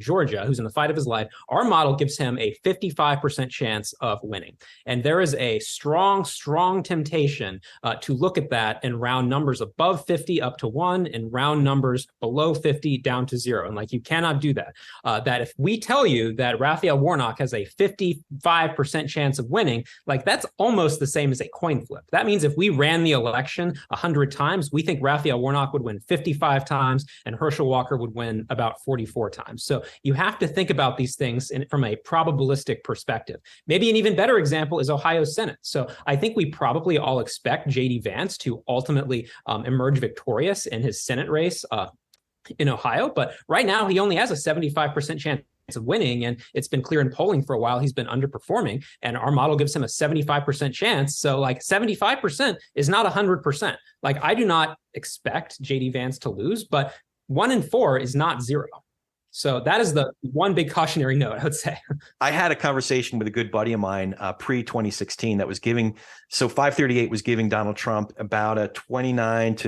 Georgia, who's in the fight of his life, our model gives him a 55% chance of winning. And there is a strong temptation to look at that in round numbers above 50 up to 1 and round numbers below 50 down to 0. And like, you cannot do that. That if we tell you that Raphael Warnock has a 55% chance of winning, like that's almost the same as a coin flip. That means if we ran the election 100 times, we think Raphael Warnock would win 55 times and Herschel Walker would win about 44 times. So you have to think about these things from a probabilistic perspective. Maybe an even better example is Ohio Senate. So I think we probably all expect J.D. Vance to ultimately emerge victorious in his Senate race in Ohio. But right now, he only has a 75% chance of winning. And it's been clear in polling for a while he's been underperforming. And our model gives him a 75% chance. So like 75% is not 100%. Like I do not expect J.D. Vance to lose, but 1 in 4 is not 0. So that is the one big cautionary note, I would say. I had a conversation with a good buddy of mine pre-2016 that was so 538 was giving Donald Trump about a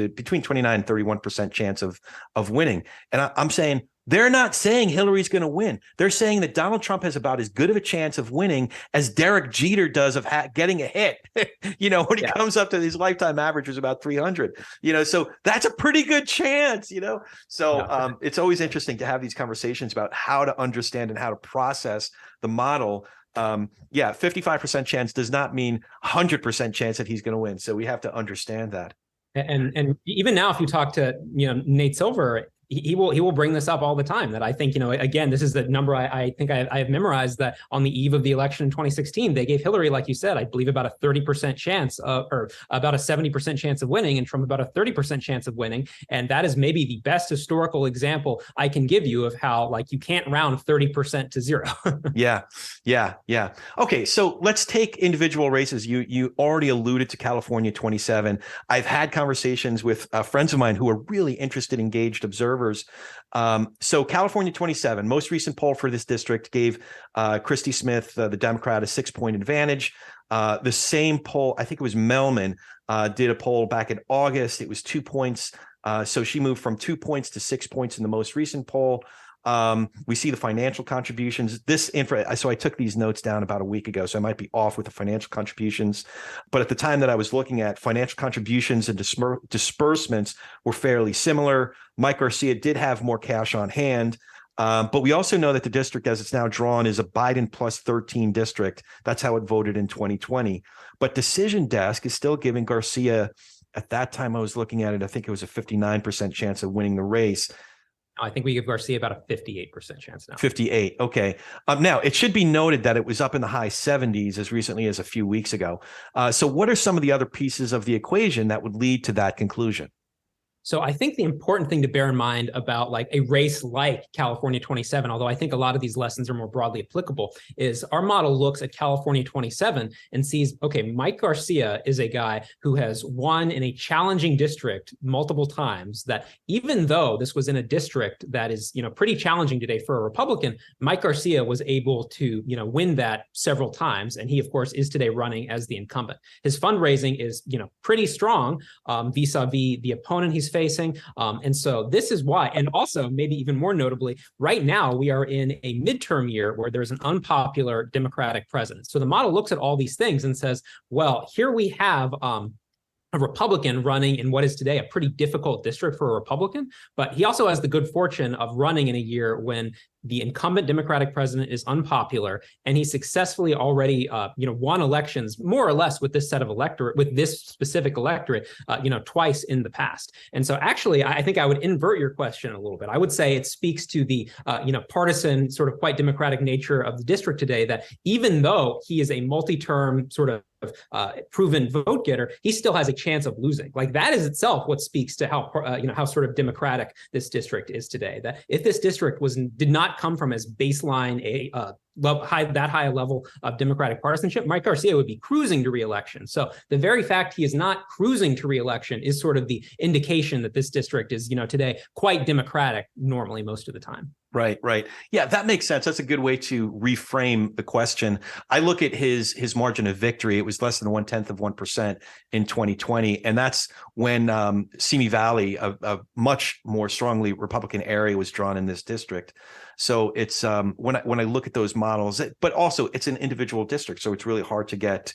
between 29 and 31% chance of winning. And I'm saying, they're not saying Hillary's going to win. They're saying that Donald Trump has about as good of a chance of winning as Derek Jeter does of getting a hit. When he comes up to his lifetime average is about 300. So that's a pretty good chance. So it's always interesting to have these conversations about how to understand and how to process the model. 55% chance does not mean 100% chance that he's going to win. So we have to understand that. And even now, if you talk to Nate Silver, he will bring this up all the time, that I think, again, this is the number I think I have memorized, that on the eve of the election in 2016, they gave Hillary, like you said, I believe about a 30% chance or about a 70% chance of winning, and Trump about a 30% chance of winning. And that is maybe the best historical example I can give you of how, like, you can't round 30% to 0. Yeah. Okay, so let's take individual races. You already alluded to California 27. I've had conversations with friends of mine who are really interested, engaged observers observers. So California 27, most recent poll for this district gave Christy Smith, the Democrat, a 6-point advantage. The same poll, I think it was Melman, did a poll back in August. It was 2 points. So she moved from 2 points to 6 points in the most recent poll. We see the financial contributions. So I took these notes down about a week ago, so I might be off with the financial contributions. But at the time that I was looking at, financial contributions and disbursements were fairly similar. Mike Garcia did have more cash on hand. But we also know that the district, as it's now drawn, is a Biden plus 13 district. That's how it voted in 2020. But Decision Desk is still giving Garcia, at that time I was looking at it, I think it was a 59% chance of winning the race. I think we give Garcia about a 58% chance now. 58. Okay. Now, it should be noted that it was up in the high 70s as recently as a few weeks ago. So what are some of the other pieces of the equation that would lead to that conclusion? So I think the important thing to bear in mind about like a race like California 27, although I think a lot of these lessons are more broadly applicable, is our model looks at California 27 and sees, okay, Mike Garcia is a guy who has won in a challenging district multiple times, that even though this was in a district that is, pretty challenging today for a Republican, Mike Garcia was able to, win that several times. And he, of course, is today running as the incumbent. His fundraising is, pretty strong vis-a-vis the opponent he's facing. And so this is why, and also maybe even more notably, right now we are in a midterm year where there's an unpopular Democratic president. So the model looks at all these things and says, well, here we have a Republican running in what is today a pretty difficult district for a Republican, but he also has the good fortune of running in a year when the incumbent Democratic president is unpopular, and he successfully already, won elections more or less with this set of electorate, with this specific electorate, twice in the past. And so, actually, I think I would invert your question a little bit. I would say it speaks to the, partisan, sort of quite democratic nature of the district today. That even though he is a multi-term sort of proven vote getter, he still has a chance of losing. Like that is itself what speaks to how how sort of democratic this district is today. That if this district did not come from as baseline that high a level of Democratic partisanship, Mike Garcia would be cruising to re-election. So the very fact he is not cruising to re-election is sort of the indication that this district is, today quite Democratic normally most of the time. Right. Yeah, that makes sense. That's a good way to reframe the question. I look at his margin of victory. It was less than 1/10% in 2020. And that's when Simi Valley, a much more strongly Republican area, was drawn in this district. So it's when I look at those models, but also it's an individual district. So it's really hard to get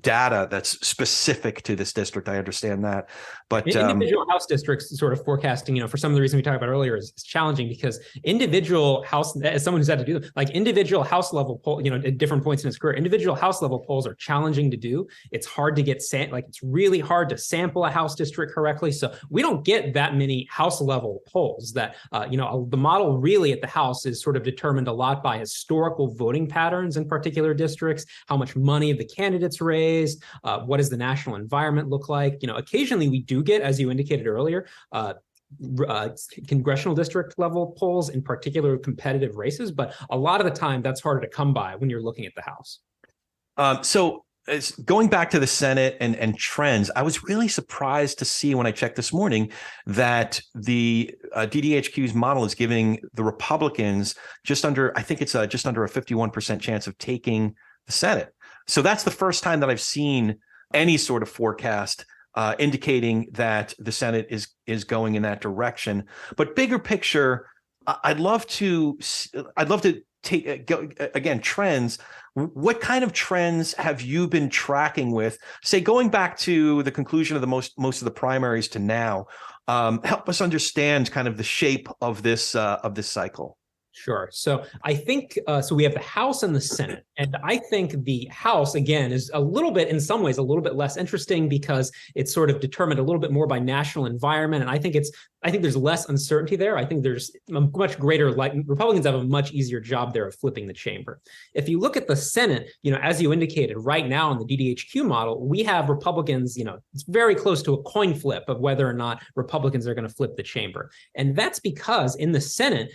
data that's specific to this district. I understand that. But individual House districts sort of forecasting, for some of the reasons we talked about earlier, is challenging because individual House, as someone who's had to do like individual House level poll, at different points in his career, individual House level polls are challenging to do. It's hard to get it's really hard to sample a House district correctly. So we don't get that many House level polls. That the model really at the House is sort of determined a lot by historical voting patterns in particular districts, how much money the candidates raised, what does the national environment look like. Occasionally we do get, as you indicated earlier, congressional district level polls, in particular competitive races, but a lot of the time that's harder to come by when you're looking at the House. So going back to the Senate and trends, I was really surprised to see when I checked this morning that the DDHQ's model is giving the Republicans just under a 51% chance of taking the Senate. So that's the first time that I've seen any sort of forecast indicating that the Senate is going in that direction. But bigger picture, I'd love to take again trends. What kind of trends have you been tracking with, say, going back to the conclusion of the most of the primaries to now? Help us understand kind of the shape of this cycle. Sure. So I think, so we have the House and the Senate, and I think the House, again, is a little bit, in some ways, a little bit less interesting because it's sort of determined a little bit more by national environment. And I think there's less uncertainty there. I think there's a much greater, Republicans have a much easier job there of flipping the chamber. If you look at the Senate, as you indicated, right now in the DDHQ model, we have Republicans, it's very close to a coin flip of whether or not Republicans are going to flip the chamber. And that's because in the Senate,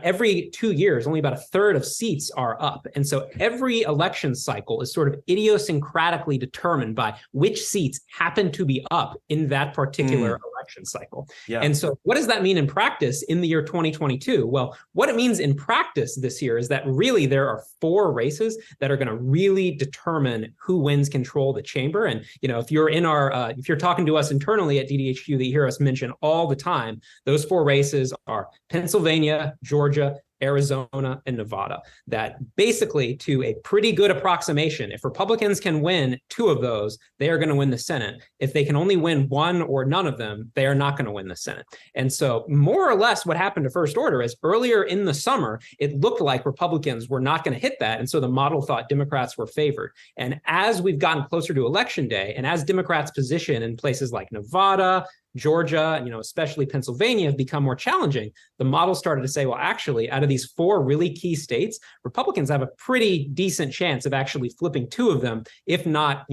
every 2 years, only about a third of seats are up. And so every election cycle is sort of idiosyncratically determined by which seats happen to be up in that particular election cycle. Yeah. And so what does that mean in practice in the year 2022? Well, what it means in practice this year is that really there are 4 races that are going to really determine who wins control of the chamber. And, if you're in our, if you're talking to us internally at DDHQ, that you hear us mention all the time, those 4 races are Pennsylvania, Georgia, Arizona, and Nevada. That basically, to a pretty good approximation, if Republicans can win 2 of those, they are going to win the Senate. If they can only win 1 or none of them, they are not going to win the Senate. And so more or less what happened to First Order is earlier in the summer, it looked like Republicans were not going to hit that. And so the model thought Democrats were favored. And as we've gotten closer to Election Day, and as Democrats' position in places like Nevada, Georgia, and especially Pennsylvania have become more challenging, the model started to say, well, actually, out of these 4 really key states, Republicans have a pretty decent chance of actually flipping 2 of them, if not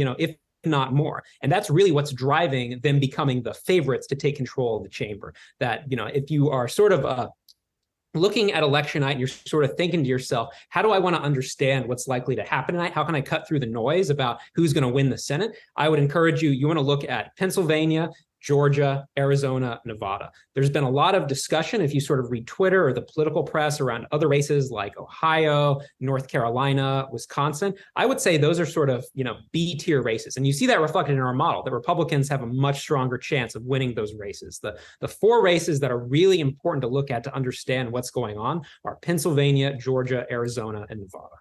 more. And that's really what's driving them becoming the favorites to take control of the chamber. That, if you are sort of looking at election night and you're sort of thinking to yourself, how do I want to understand what's likely to happen tonight? How can I cut through the noise about who's going to win the Senate? I would encourage you want to look at Pennsylvania, Georgia, Arizona, Nevada. There's been a lot of discussion, if you sort of read Twitter or the political press, around other races like Ohio, North Carolina, Wisconsin. I would say those are sort of, B-tier races. And you see that reflected in our model, that Republicans have a much stronger chance of winning those races. The 4 races that are really important to look at to understand what's going on are Pennsylvania, Georgia, Arizona, and Nevada.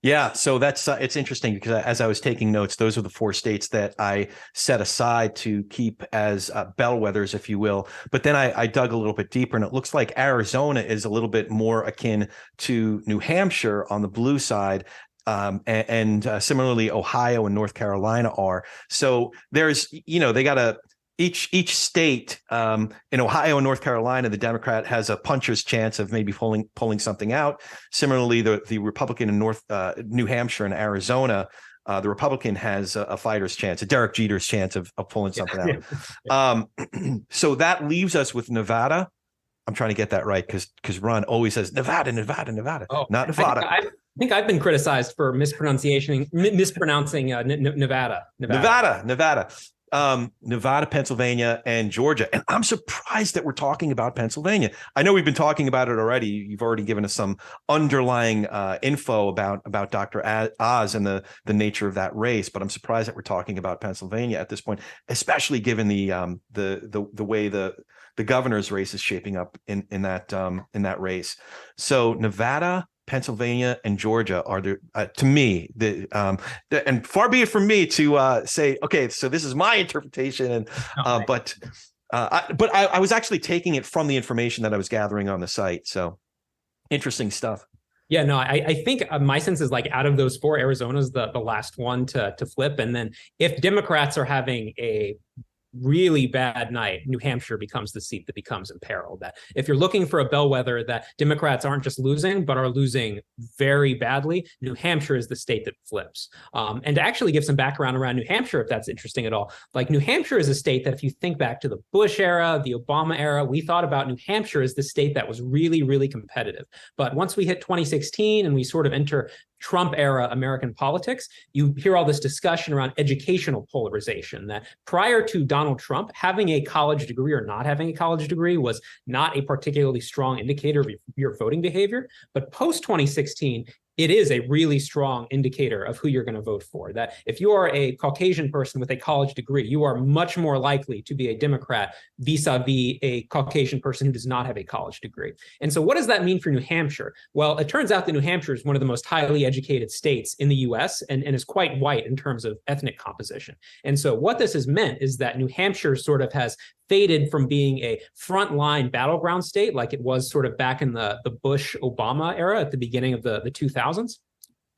Yeah, so that's it's interesting because as I was taking notes, those are the 4 states that I set aside to keep as bellwethers, if you will. But then I dug a little bit deeper, and it looks like Arizona is a little bit more akin to New Hampshire on the blue side. And similarly, Ohio and North Carolina are. So there's, they got a each state in Ohio and North Carolina, the Democrat has a puncher's chance of maybe pulling something out. Similarly, the Republican in New Hampshire and Arizona, the Republican has a fighter's chance, a Derek Jeter's chance of pulling something out. So that leaves us with Nevada. I'm trying to get that right because Ron always says Nevada, oh, not Nevada. I think I've been criticized for mispronouncing Nevada. Nevada, Pennsylvania, and Georgia. And I'm surprised that we're talking about Pennsylvania. I know we've been talking about it already. You've already given us some underlying info about Dr. Oz and the nature of that race, but I'm surprised that we're talking about Pennsylvania at this point, especially given the way the governor's race is shaping up in that race. So Nevada, Pennsylvania, and Georgia are to me and far be it from me to say, okay, so this is my interpretation, and but I was actually taking it from the information that I was gathering on the site. So interesting stuff. Yeah, no, I think my sense is like out of those 4, Arizona's the last one to flip, and then if Democrats are having a really bad night, New Hampshire becomes the seat that becomes imperiled. That if you're looking for a bellwether that Democrats aren't just losing, but are losing very badly, New Hampshire is the state that flips. And to actually give some background around New Hampshire, if that's interesting at all, like New Hampshire is a state that if you think back to the Bush era, the Obama era, we thought about New Hampshire as the state that was really, really competitive. But once we hit 2016 and we sort of enter Trump era American politics, you hear all this discussion around educational polarization, that prior to Donald Trump, having a college degree or not having a college degree was not a particularly strong indicator of your voting behavior. But post 2016, it is a really strong indicator of who you're going to vote for. That if you are a Caucasian person with a college degree, you are much more likely to be a Democrat vis-a-vis a Caucasian person who does not have a college degree. And so what does that mean for New Hampshire? Well, it turns out that New Hampshire is one of the most highly educated states in the US and is quite white in terms of ethnic composition. And so what this has meant is that New Hampshire sort of has faded from being a frontline battleground state like it was sort of back in the Bush-Obama era at the beginning of the 2000s.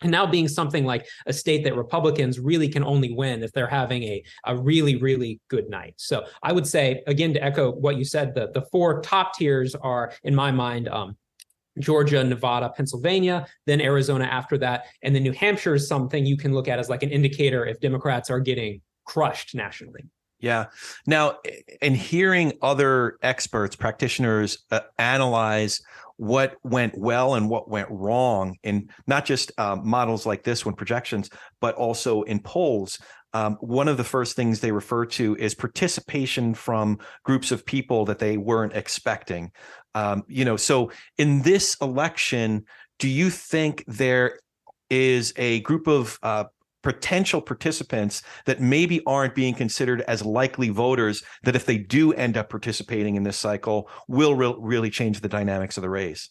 And now being something like a state that Republicans really can only win if they're having a really, really good night. So I would say, again, to echo what you said, the 4 top tiers are, in my mind, Georgia, Nevada, Pennsylvania, then Arizona after that. And then New Hampshire is something you can look at as like an indicator if Democrats are getting crushed nationally. Yeah. Now, in hearing other experts, practitioners analyze what went well and what went wrong in not just models like this one, projections, but also in polls, one of the first things they refer to is participation from groups of people that they weren't expecting. So in this election, do you think there is a group of potential participants that maybe aren't being considered as likely voters that if they do end up participating in this cycle will really change the dynamics of the race?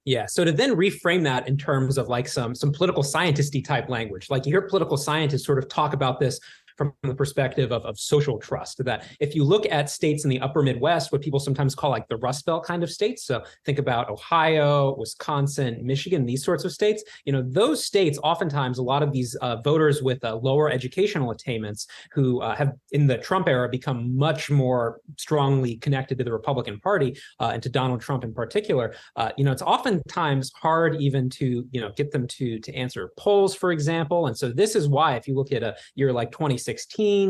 Yeah. So to then reframe that in terms of like some political scientist-y type language, like you hear political scientists sort of talk about this from the perspective of social trust, that if you look at states in the upper Midwest, what people sometimes call like the Rust Belt kind of states, so think about Ohio, Wisconsin, Michigan, these sorts of states, those states, oftentimes a lot of these voters with lower educational attainments who have in the Trump era become much more strongly connected to the Republican Party and to Donald Trump in particular, it's oftentimes hard even to, get them to answer polls, for example. And so this is why if you look at a year like 2016,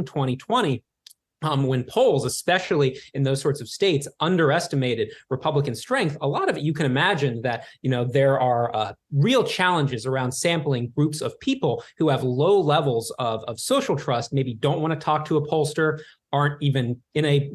2020, when polls, especially in those sorts of states, underestimated Republican strength, a lot of it you can imagine that, there are real challenges around sampling groups of people who have low levels of social trust, maybe don't want to talk to a pollster, aren't even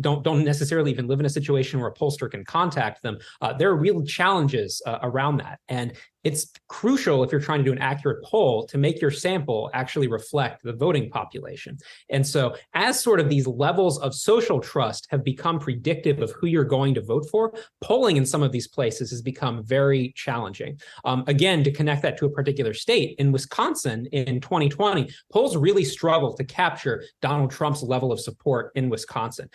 don't necessarily even live in a situation where a pollster can contact them. There are real challenges around that. And it's crucial if you're trying to do an accurate poll to make your sample actually reflect the voting population. And so as sort of these levels of social trust have become predictive of who you're going to vote for, polling in some of these places has become very challenging. Again, to connect that to a particular state, in Wisconsin in 2020, polls really struggled to capture Donald Trump's level of support in Wisconsin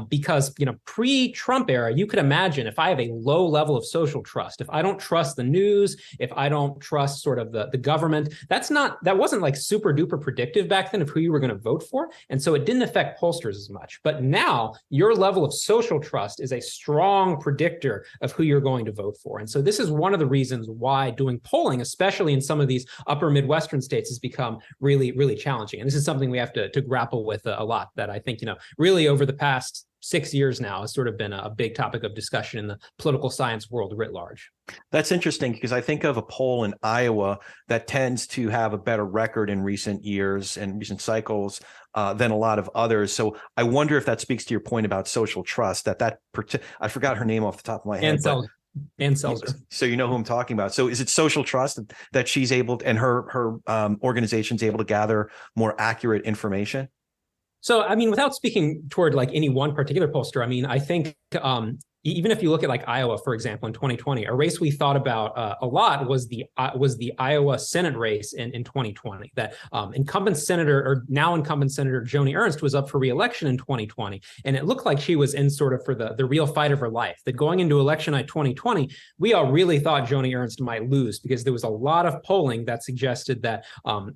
because, pre-Trump era, you could imagine if I have a low level of social trust, if I don't trust the news, if I don't trust sort of the government, that wasn't like super duper predictive back then of who you were going to vote for. And so it didn't affect pollsters as much. But now your level of social trust is a strong predictor of who you're going to vote for. And so this is one of the reasons why doing polling, especially in some of these upper Midwestern states, has become really, really challenging. And this is something we have to grapple with a lot, that I think, really over the past 6 years now has sort of been a big topic of discussion in the political science world writ large. That's interesting because I think of a poll in Iowa that tends to have a better record in recent years and recent cycles than a lot of others. So I wonder if that speaks to your point about social trust, I forgot her name off the top of my head. Ann Selzer. So you know who I'm talking about. So is it social trust that she's able to, and her organization's able to gather more accurate information? So, I mean, without speaking toward like any one particular pollster, I mean, I think even if you look at like Iowa, for example, in 2020, a race we thought about a lot was the Iowa Senate race in 2020. That now incumbent Senator Joni Ernst was up for re-election in 2020, and it looked like she was in sort of for the real fight of her life. That going into election night 2020, we all really thought Joni Ernst might lose because there was a lot of polling that suggested that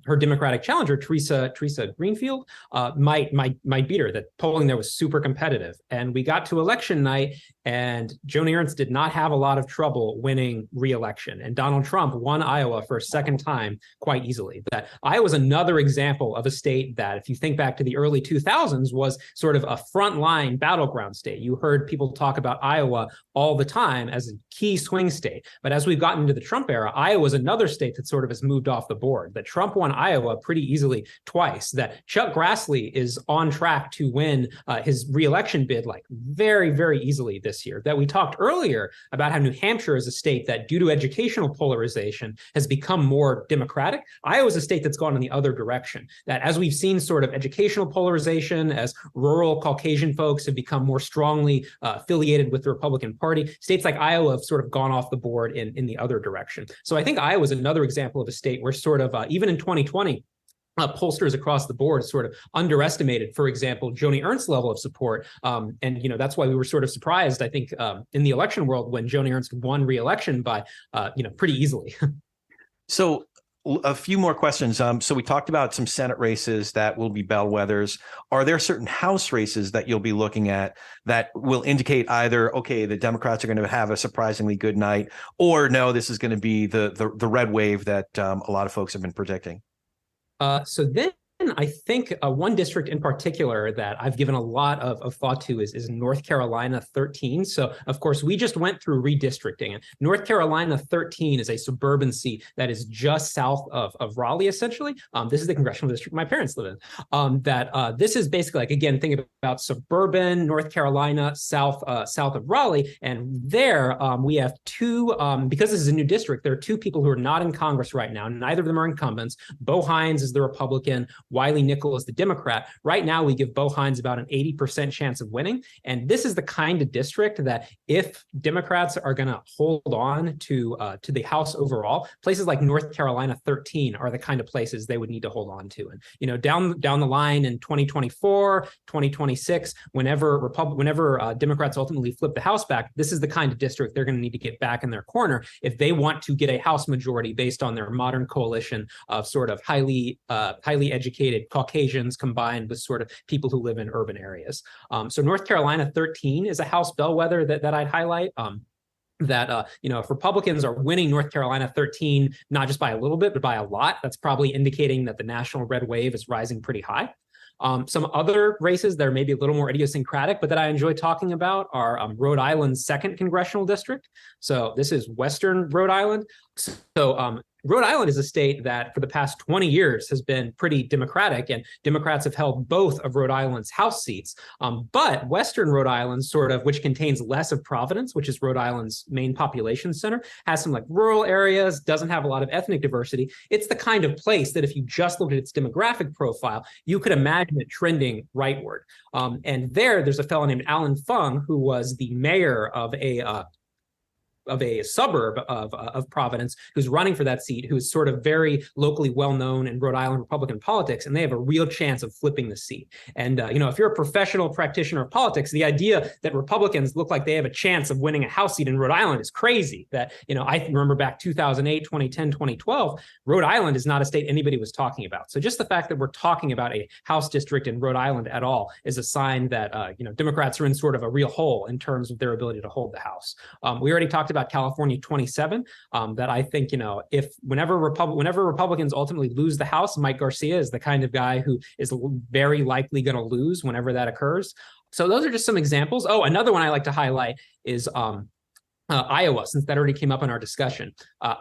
her Democratic challenger Teresa Greenfield might beat her. That polling there was super competitive, and we got to election night. And Joni Ernst did not have a lot of trouble winning re-election. And Donald Trump won Iowa for a second time quite easily. That Iowa is another example of a state that, if you think back to the early 2000s, was sort of a frontline battleground state. You heard people talk about Iowa all the time as a key swing state. But as we've gotten into the Trump era, Iowa is another state that sort of has moved off the board. That Trump won Iowa pretty easily twice. That Chuck Grassley is on track to win his re-election bid like very, very easily this year. That we talked earlier about how New Hampshire is a state that, due to educational polarization, has become more Democratic. Iowa is a state that's gone in the other direction. That as we've seen sort of educational polarization, as rural Caucasian folks have become more strongly affiliated with the Republican Party, states like Iowa have sort of gone off the board in the other direction. So I think Iowa is another example of a state where sort of even in 2020, pollsters across the board sort of underestimated, for example, Joni Ernst's level of support. And, that's why we were sort of surprised, I think, in the election world when Joni Ernst won re-election by, pretty easily. So a few more questions. So we talked about some Senate races that will be bellwethers. Are there certain House races that you'll be looking at that will indicate either, okay, the Democrats are going to have a surprisingly good night, or no, this is going to be the red wave that a lot of folks have been predicting? So then I think one district in particular that I've given a lot of thought to is North Carolina 13. So, of course, we just went through redistricting. And North Carolina 13 is a suburban seat that is just south of Raleigh, essentially. This is the congressional district my parents live in. This is basically, like, again, thinking about suburban North Carolina, south of Raleigh. And there we have two, because this is a new district, there are two people who are not in Congress right now. Neither of them are incumbents. Bo Hines is the Republican. Wiley Nickel is the Democrat. Right now, we give Bo Hines about an 80% chance of winning. And this is the kind of district that if Democrats are going to hold on to the House overall, places like North Carolina 13 are the kind of places they would need to hold on to. And, you know, down the line in 2024, 2026, whenever Democrats ultimately flip the House back, this is the kind of district they're going to need to get back in their corner if they want to get a House majority based on their modern coalition of sort of highly educated Caucasians combined with sort of people who live in urban areas. So North Carolina 13 is a House bellwether that I'd highlight. If Republicans are winning North Carolina 13, not just by a little bit, but by a lot, that's probably indicating that the national red wave is rising pretty high. Some other races that are maybe a little more idiosyncratic, but that I enjoy talking about are Rhode Island's 2nd congressional district. So this is Western Rhode Island. So Rhode Island is a state that for the past 20 years has been pretty Democratic, and Democrats have held both of Rhode Island's House seats. But Western Rhode Island, sort of, which contains less of Providence, which is Rhode Island's main population center, has some like rural areas, doesn't have a lot of ethnic diversity. It's the kind of place that if you just looked at its demographic profile, you could imagine it trending rightward. And there's a fellow named Alan Fung, who was the mayor of a suburb of Providence, who's running for that seat, who's sort of very locally well-known in Rhode Island Republican politics, and they have a real chance of flipping the seat. And, if you're a professional practitioner of politics, the idea that Republicans look like they have a chance of winning a House seat in Rhode Island is crazy. That, I remember back 2008, 2010, 2012, Rhode Island is not a state anybody was talking about. So just the fact that we're talking about a House district in Rhode Island at all is a sign that, Democrats are in sort of a real hole in terms of their ability to hold the House. We already talked about California 27, that I think, whenever Republicans ultimately lose the House, Mike Garcia is the kind of guy who is very likely going to lose whenever that occurs. So those are just some examples. Oh, another one I like to highlight is Iowa, since that already came up in our discussion.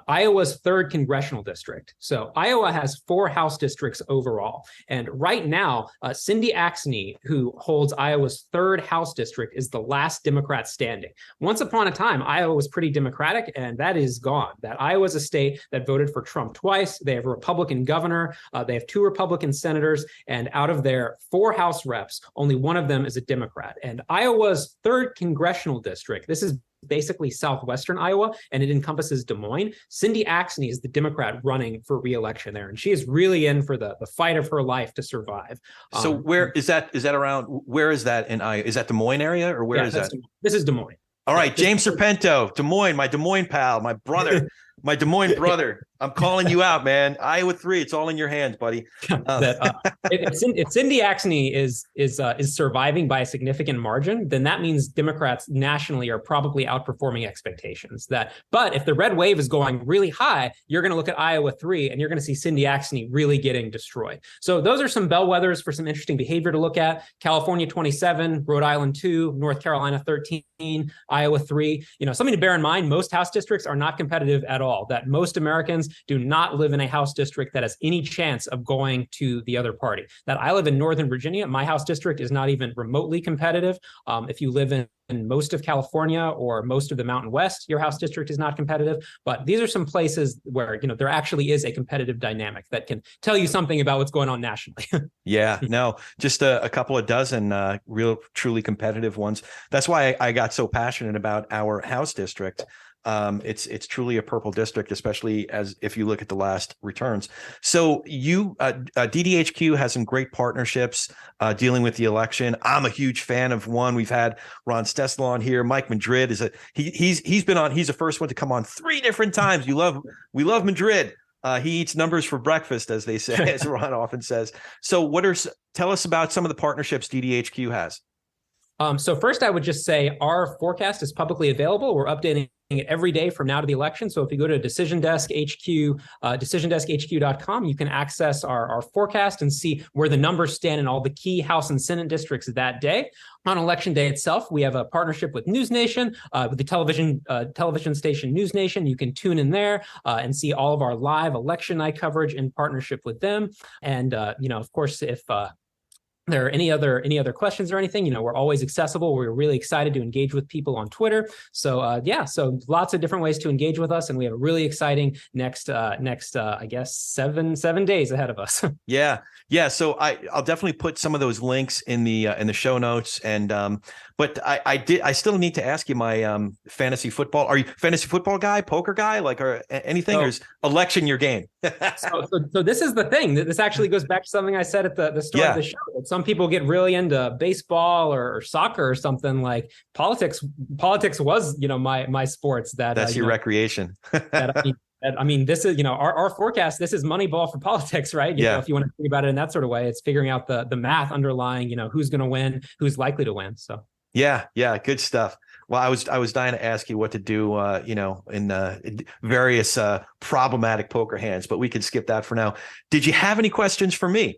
Iowa's 3rd congressional district. So Iowa has 4 House districts overall. And right now, Cindy Axne, who holds Iowa's 3rd House district, is the last Democrat standing. Once upon a time, Iowa was pretty Democratic, and that is gone. That Iowa's a state that voted for Trump twice. They have a Republican governor. They have 2 Republican senators. And out of their 4 House reps, only one of them is a Democrat. And Iowa's 3rd congressional district, this is basically southwestern Iowa, and it encompasses Des Moines. Cindy Axne is the Democrat running for re-election there, and she is really in for the fight of her life to survive. So where is that? Is that around? Where is that in Iowa? Is that Des Moines area, or where is that? This is Des Moines. All right, James Serpento, Des Moines, my Des Moines pal, my brother, my Des Moines brother. I'm calling you out, man. Iowa 3, it's all in your hands, buddy. If Cindy Axne is surviving by a significant margin, then that means Democrats nationally are probably outperforming expectations. But if the red wave is going really high, you're going to look at Iowa 3 and you're going to see Cindy Axne really getting destroyed. So those are some bellwethers for some interesting behavior to look at. California 27, Rhode Island 2, North Carolina 13, Iowa 3. Something to bear in mind, most House districts are not competitive at all. That most Americans do not live in a House district that has any chance of going to the other party. That I live in Northern Virginia. My House district is not even remotely competitive. If you live in most of California or most of the Mountain West, your House district is not competitive. But these are some places where, there actually is a competitive dynamic that can tell you something about what's going on nationally. Yeah, no, just a couple of dozen real, truly competitive ones. That's why I got so passionate about our House district. It's truly a purple district, especially as if you look at the last returns. So DDHQ has some great partnerships dealing with the election. I'm a huge fan of one. We've had Ron Stessel on here. Mike Madrid he's been on. He's the first one to come on 3 different times. We love Madrid. He eats numbers for breakfast, as they say, as Ron often says. So tell us about some of the partnerships DDHQ has. So first, I would just say our forecast is publicly available. We're updating it every day from now to the election. So if you go to Decision Desk HQ, decisiondeskhq.com, you can access our forecast and see where the numbers stand in all the key House and Senate districts that day. On election day itself, we have a partnership with News Nation, with the television station News Nation. You can tune in there and see all of our live election night coverage in partnership with them. And of course, if there are any other questions or anything, we're always accessible. We're really excited to engage with people on Twitter. So so lots of different ways to engage with us, and we have a really exciting next I guess seven days ahead of us. Yeah. So I'll definitely put some of those links in the show notes. And but I still need to ask you my fantasy football. Are you a fantasy football guy, poker guy, or anything? Or is election your game? so this is the thing. This actually goes back to something I said at the start of the show. That some people get really into baseball or soccer or something. Like politics was my sports. That's your recreation. This is, our forecast. This is Moneyball for politics, right? If you want to think about it in that sort of way, it's figuring out the math underlying, who's going to win, who's likely to win. So yeah, good stuff. Well, I was dying to ask you what to do, in various problematic poker hands, but we could skip that for now. Did you have any questions for me?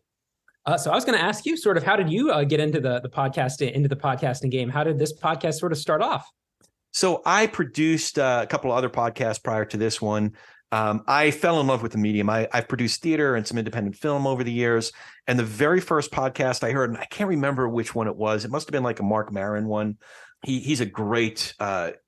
So I was going to ask you, sort of, how did you get into the podcasting game? How did this podcast sort of start off? So I produced a couple of other podcasts prior to this one. I fell in love with the medium. I've produced theater and some independent film over the years. And the very first podcast I heard, and I can't remember which one it was. It must have been like a Mark Maron one. He's a great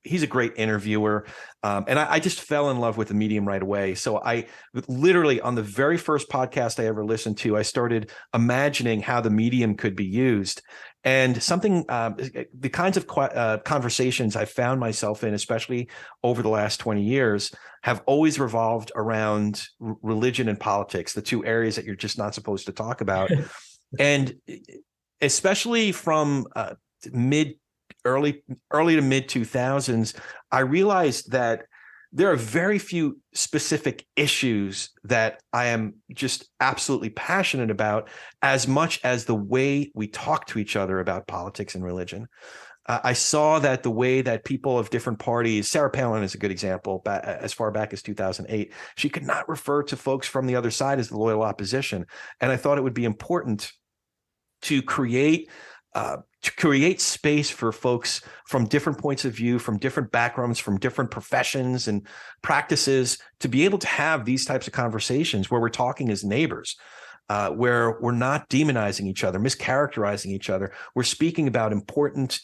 interviewer. And I just fell in love with the medium right away. So I literally, on the very first podcast I ever listened to, I started imagining how the medium could be used. And something, the kinds of conversations I found myself in, especially over the last 20 years, have always revolved around religion and politics, the two areas that you're just not supposed to talk about. And especially from early to mid 2000s, I realized that there are very few specific issues that I am just absolutely passionate about as much as the way we talk to each other about politics and religion. I saw that the way that people of different parties, Sarah Palin is a good example, as far back as 2008, she could not refer to folks from the other side as the loyal opposition. And I thought it would be important to create space for folks from different points of view, from different backgrounds, from different professions and practices, to be able to have these types of conversations where we're talking as neighbors, where we're not demonizing each other, mischaracterizing each other. We're speaking about important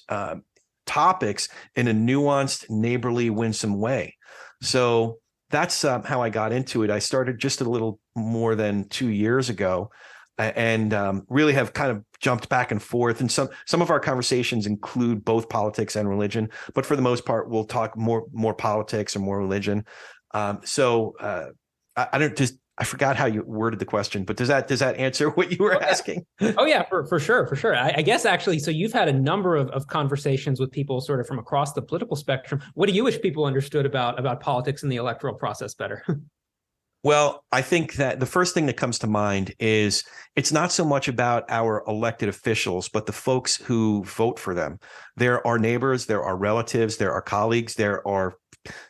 topics in a nuanced, neighborly, winsome way. So that's how I got into it. I started just a little more than 2 years ago, and really have kind of jumped back and forth. And some of our conversations include both politics and religion, but for the most part, we'll talk more politics or more religion. I forgot how you worded the question, but does that answer what you were asking? Oh yeah, for sure. I guess actually, so you've had a number of conversations with people sort of from across the political spectrum. What do you wish people understood about politics and the electoral process better? Well, I think that the first thing that comes to mind is it's not so much about our elected officials, but the folks who vote for them. There are neighbors, there are relatives, there are colleagues, there are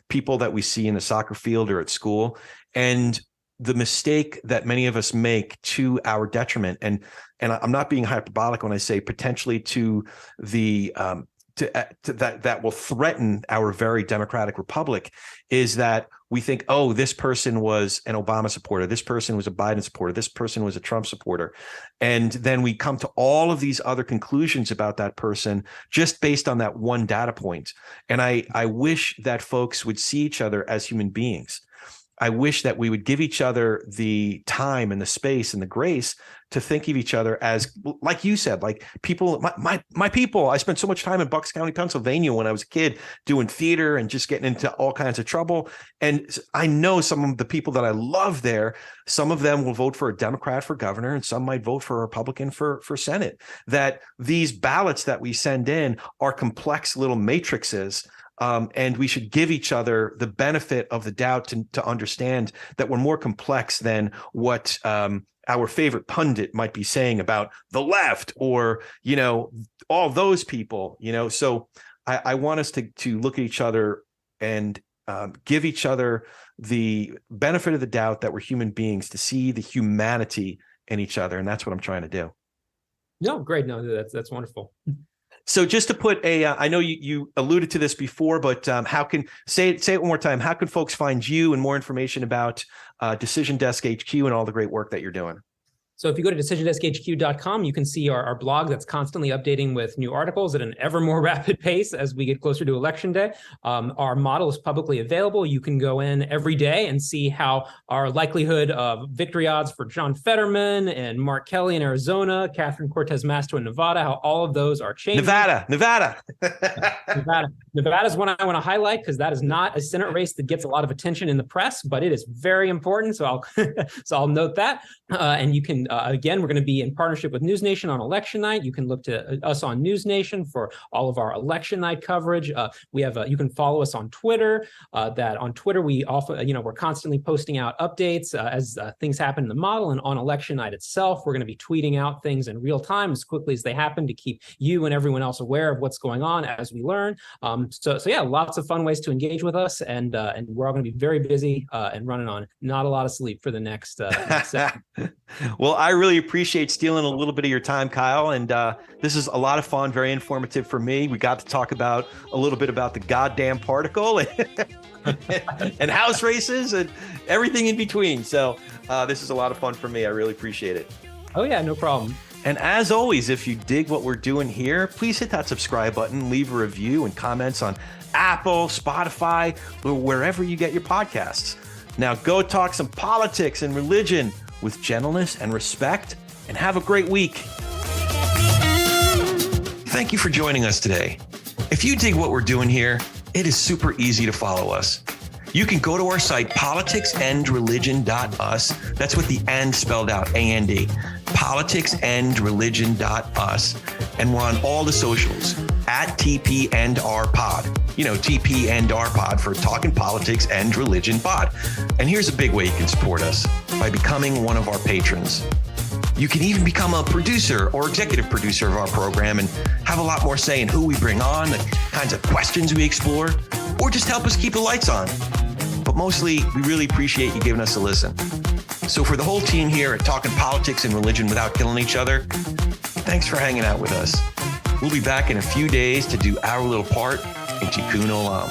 people that we see in the soccer field or at school. And the mistake that many of us make to our detriment, and I'm not being hyperbolic when I say potentially to the that will threaten our very democratic republic, is that we think, oh, this person was an Obama supporter, this person was a Biden supporter, this person was a Trump supporter. And then we come to all of these other conclusions about that person just based on that one data point. And I wish that folks would see each other as human beings. I wish that we would give each other the time and the space and the grace to think of each other as, like you said, like people, my people. I spent so much time in Bucks County, Pennsylvania when I was a kid doing theater and just getting into all kinds of trouble. And I know some of the people that I love there, some of them will vote for a Democrat for governor and some might vote for a Republican for Senate. That these ballots that we send in are complex little matrices. And we should give each other the benefit of the doubt to understand that we're more complex than what our favorite pundit might be saying about the left or, all those people, so I want us to look at each other and give each other the benefit of the doubt that we're human beings, to see the humanity in each other. And that's what I'm trying to do. No, great. No, that's wonderful. So just to put I know you alluded to this before, but how can, say it one more time, how can folks find you and more information about Decision Desk HQ and all the great work that you're doing? So if you go to decisiondeskhq.com, you can see our blog that's constantly updating with new articles at an ever more rapid pace as we get closer to Election Day. Our model is publicly available. You can go in every day and see how our likelihood of victory odds for John Fetterman and Mark Kelly in Arizona, Catherine Cortez Masto in Nevada, how all of those are changing. Nevada. Nevada is one I want to highlight because that is not a Senate race that gets a lot of attention in the press, but it is very important. So I'll note that. And you can, again, we're going to be in partnership with News Nation on election night. You can look to us on News Nation for all of our election night coverage. We have, you can follow us on Twitter. That on Twitter, we often, we're constantly posting out updates as things happen in the model, and on election night itself, we're going to be tweeting out things in real time as quickly as they happen to keep you and everyone else aware of what's going on as we learn. So yeah, lots of fun ways to engage with us, and we're all going to be very busy and running on not a lot of sleep for the next session. Well, I really appreciate stealing a little bit of your time, Kyle. And this is a lot of fun, very informative for me. We got to talk about a little bit about the goddamn particle and house races and everything in between. So this is a lot of fun for me. I really appreciate it. Oh, yeah, no problem. And as always, if you dig what we're doing here, please hit that subscribe button, leave a review and comments on Apple, Spotify, or wherever you get your podcasts. Now go talk some politics and religion with gentleness and respect, and have a great week. Thank you for joining us today. If you dig what we're doing here, it is super easy to follow us. You can go to our site, politicsandreligion.us. That's with the and spelled out, A-N-D. Politicsandreligion.us. And we're on all the socials, at TP and R Pod. TP and R Pod for Talking Politics and Religion Pod. And here's a big way you can support us, by becoming one of our patrons. You can even become a producer or executive producer of our program and have a lot more say in who we bring on, the kinds of questions we explore, or just help us keep the lights on. But mostly, we really appreciate you giving us a listen. So for the whole team here at Talking Politics and Religion Without Killing Each Other, thanks for hanging out with us. We'll be back in a few days to do our little part in Tikkun Olam.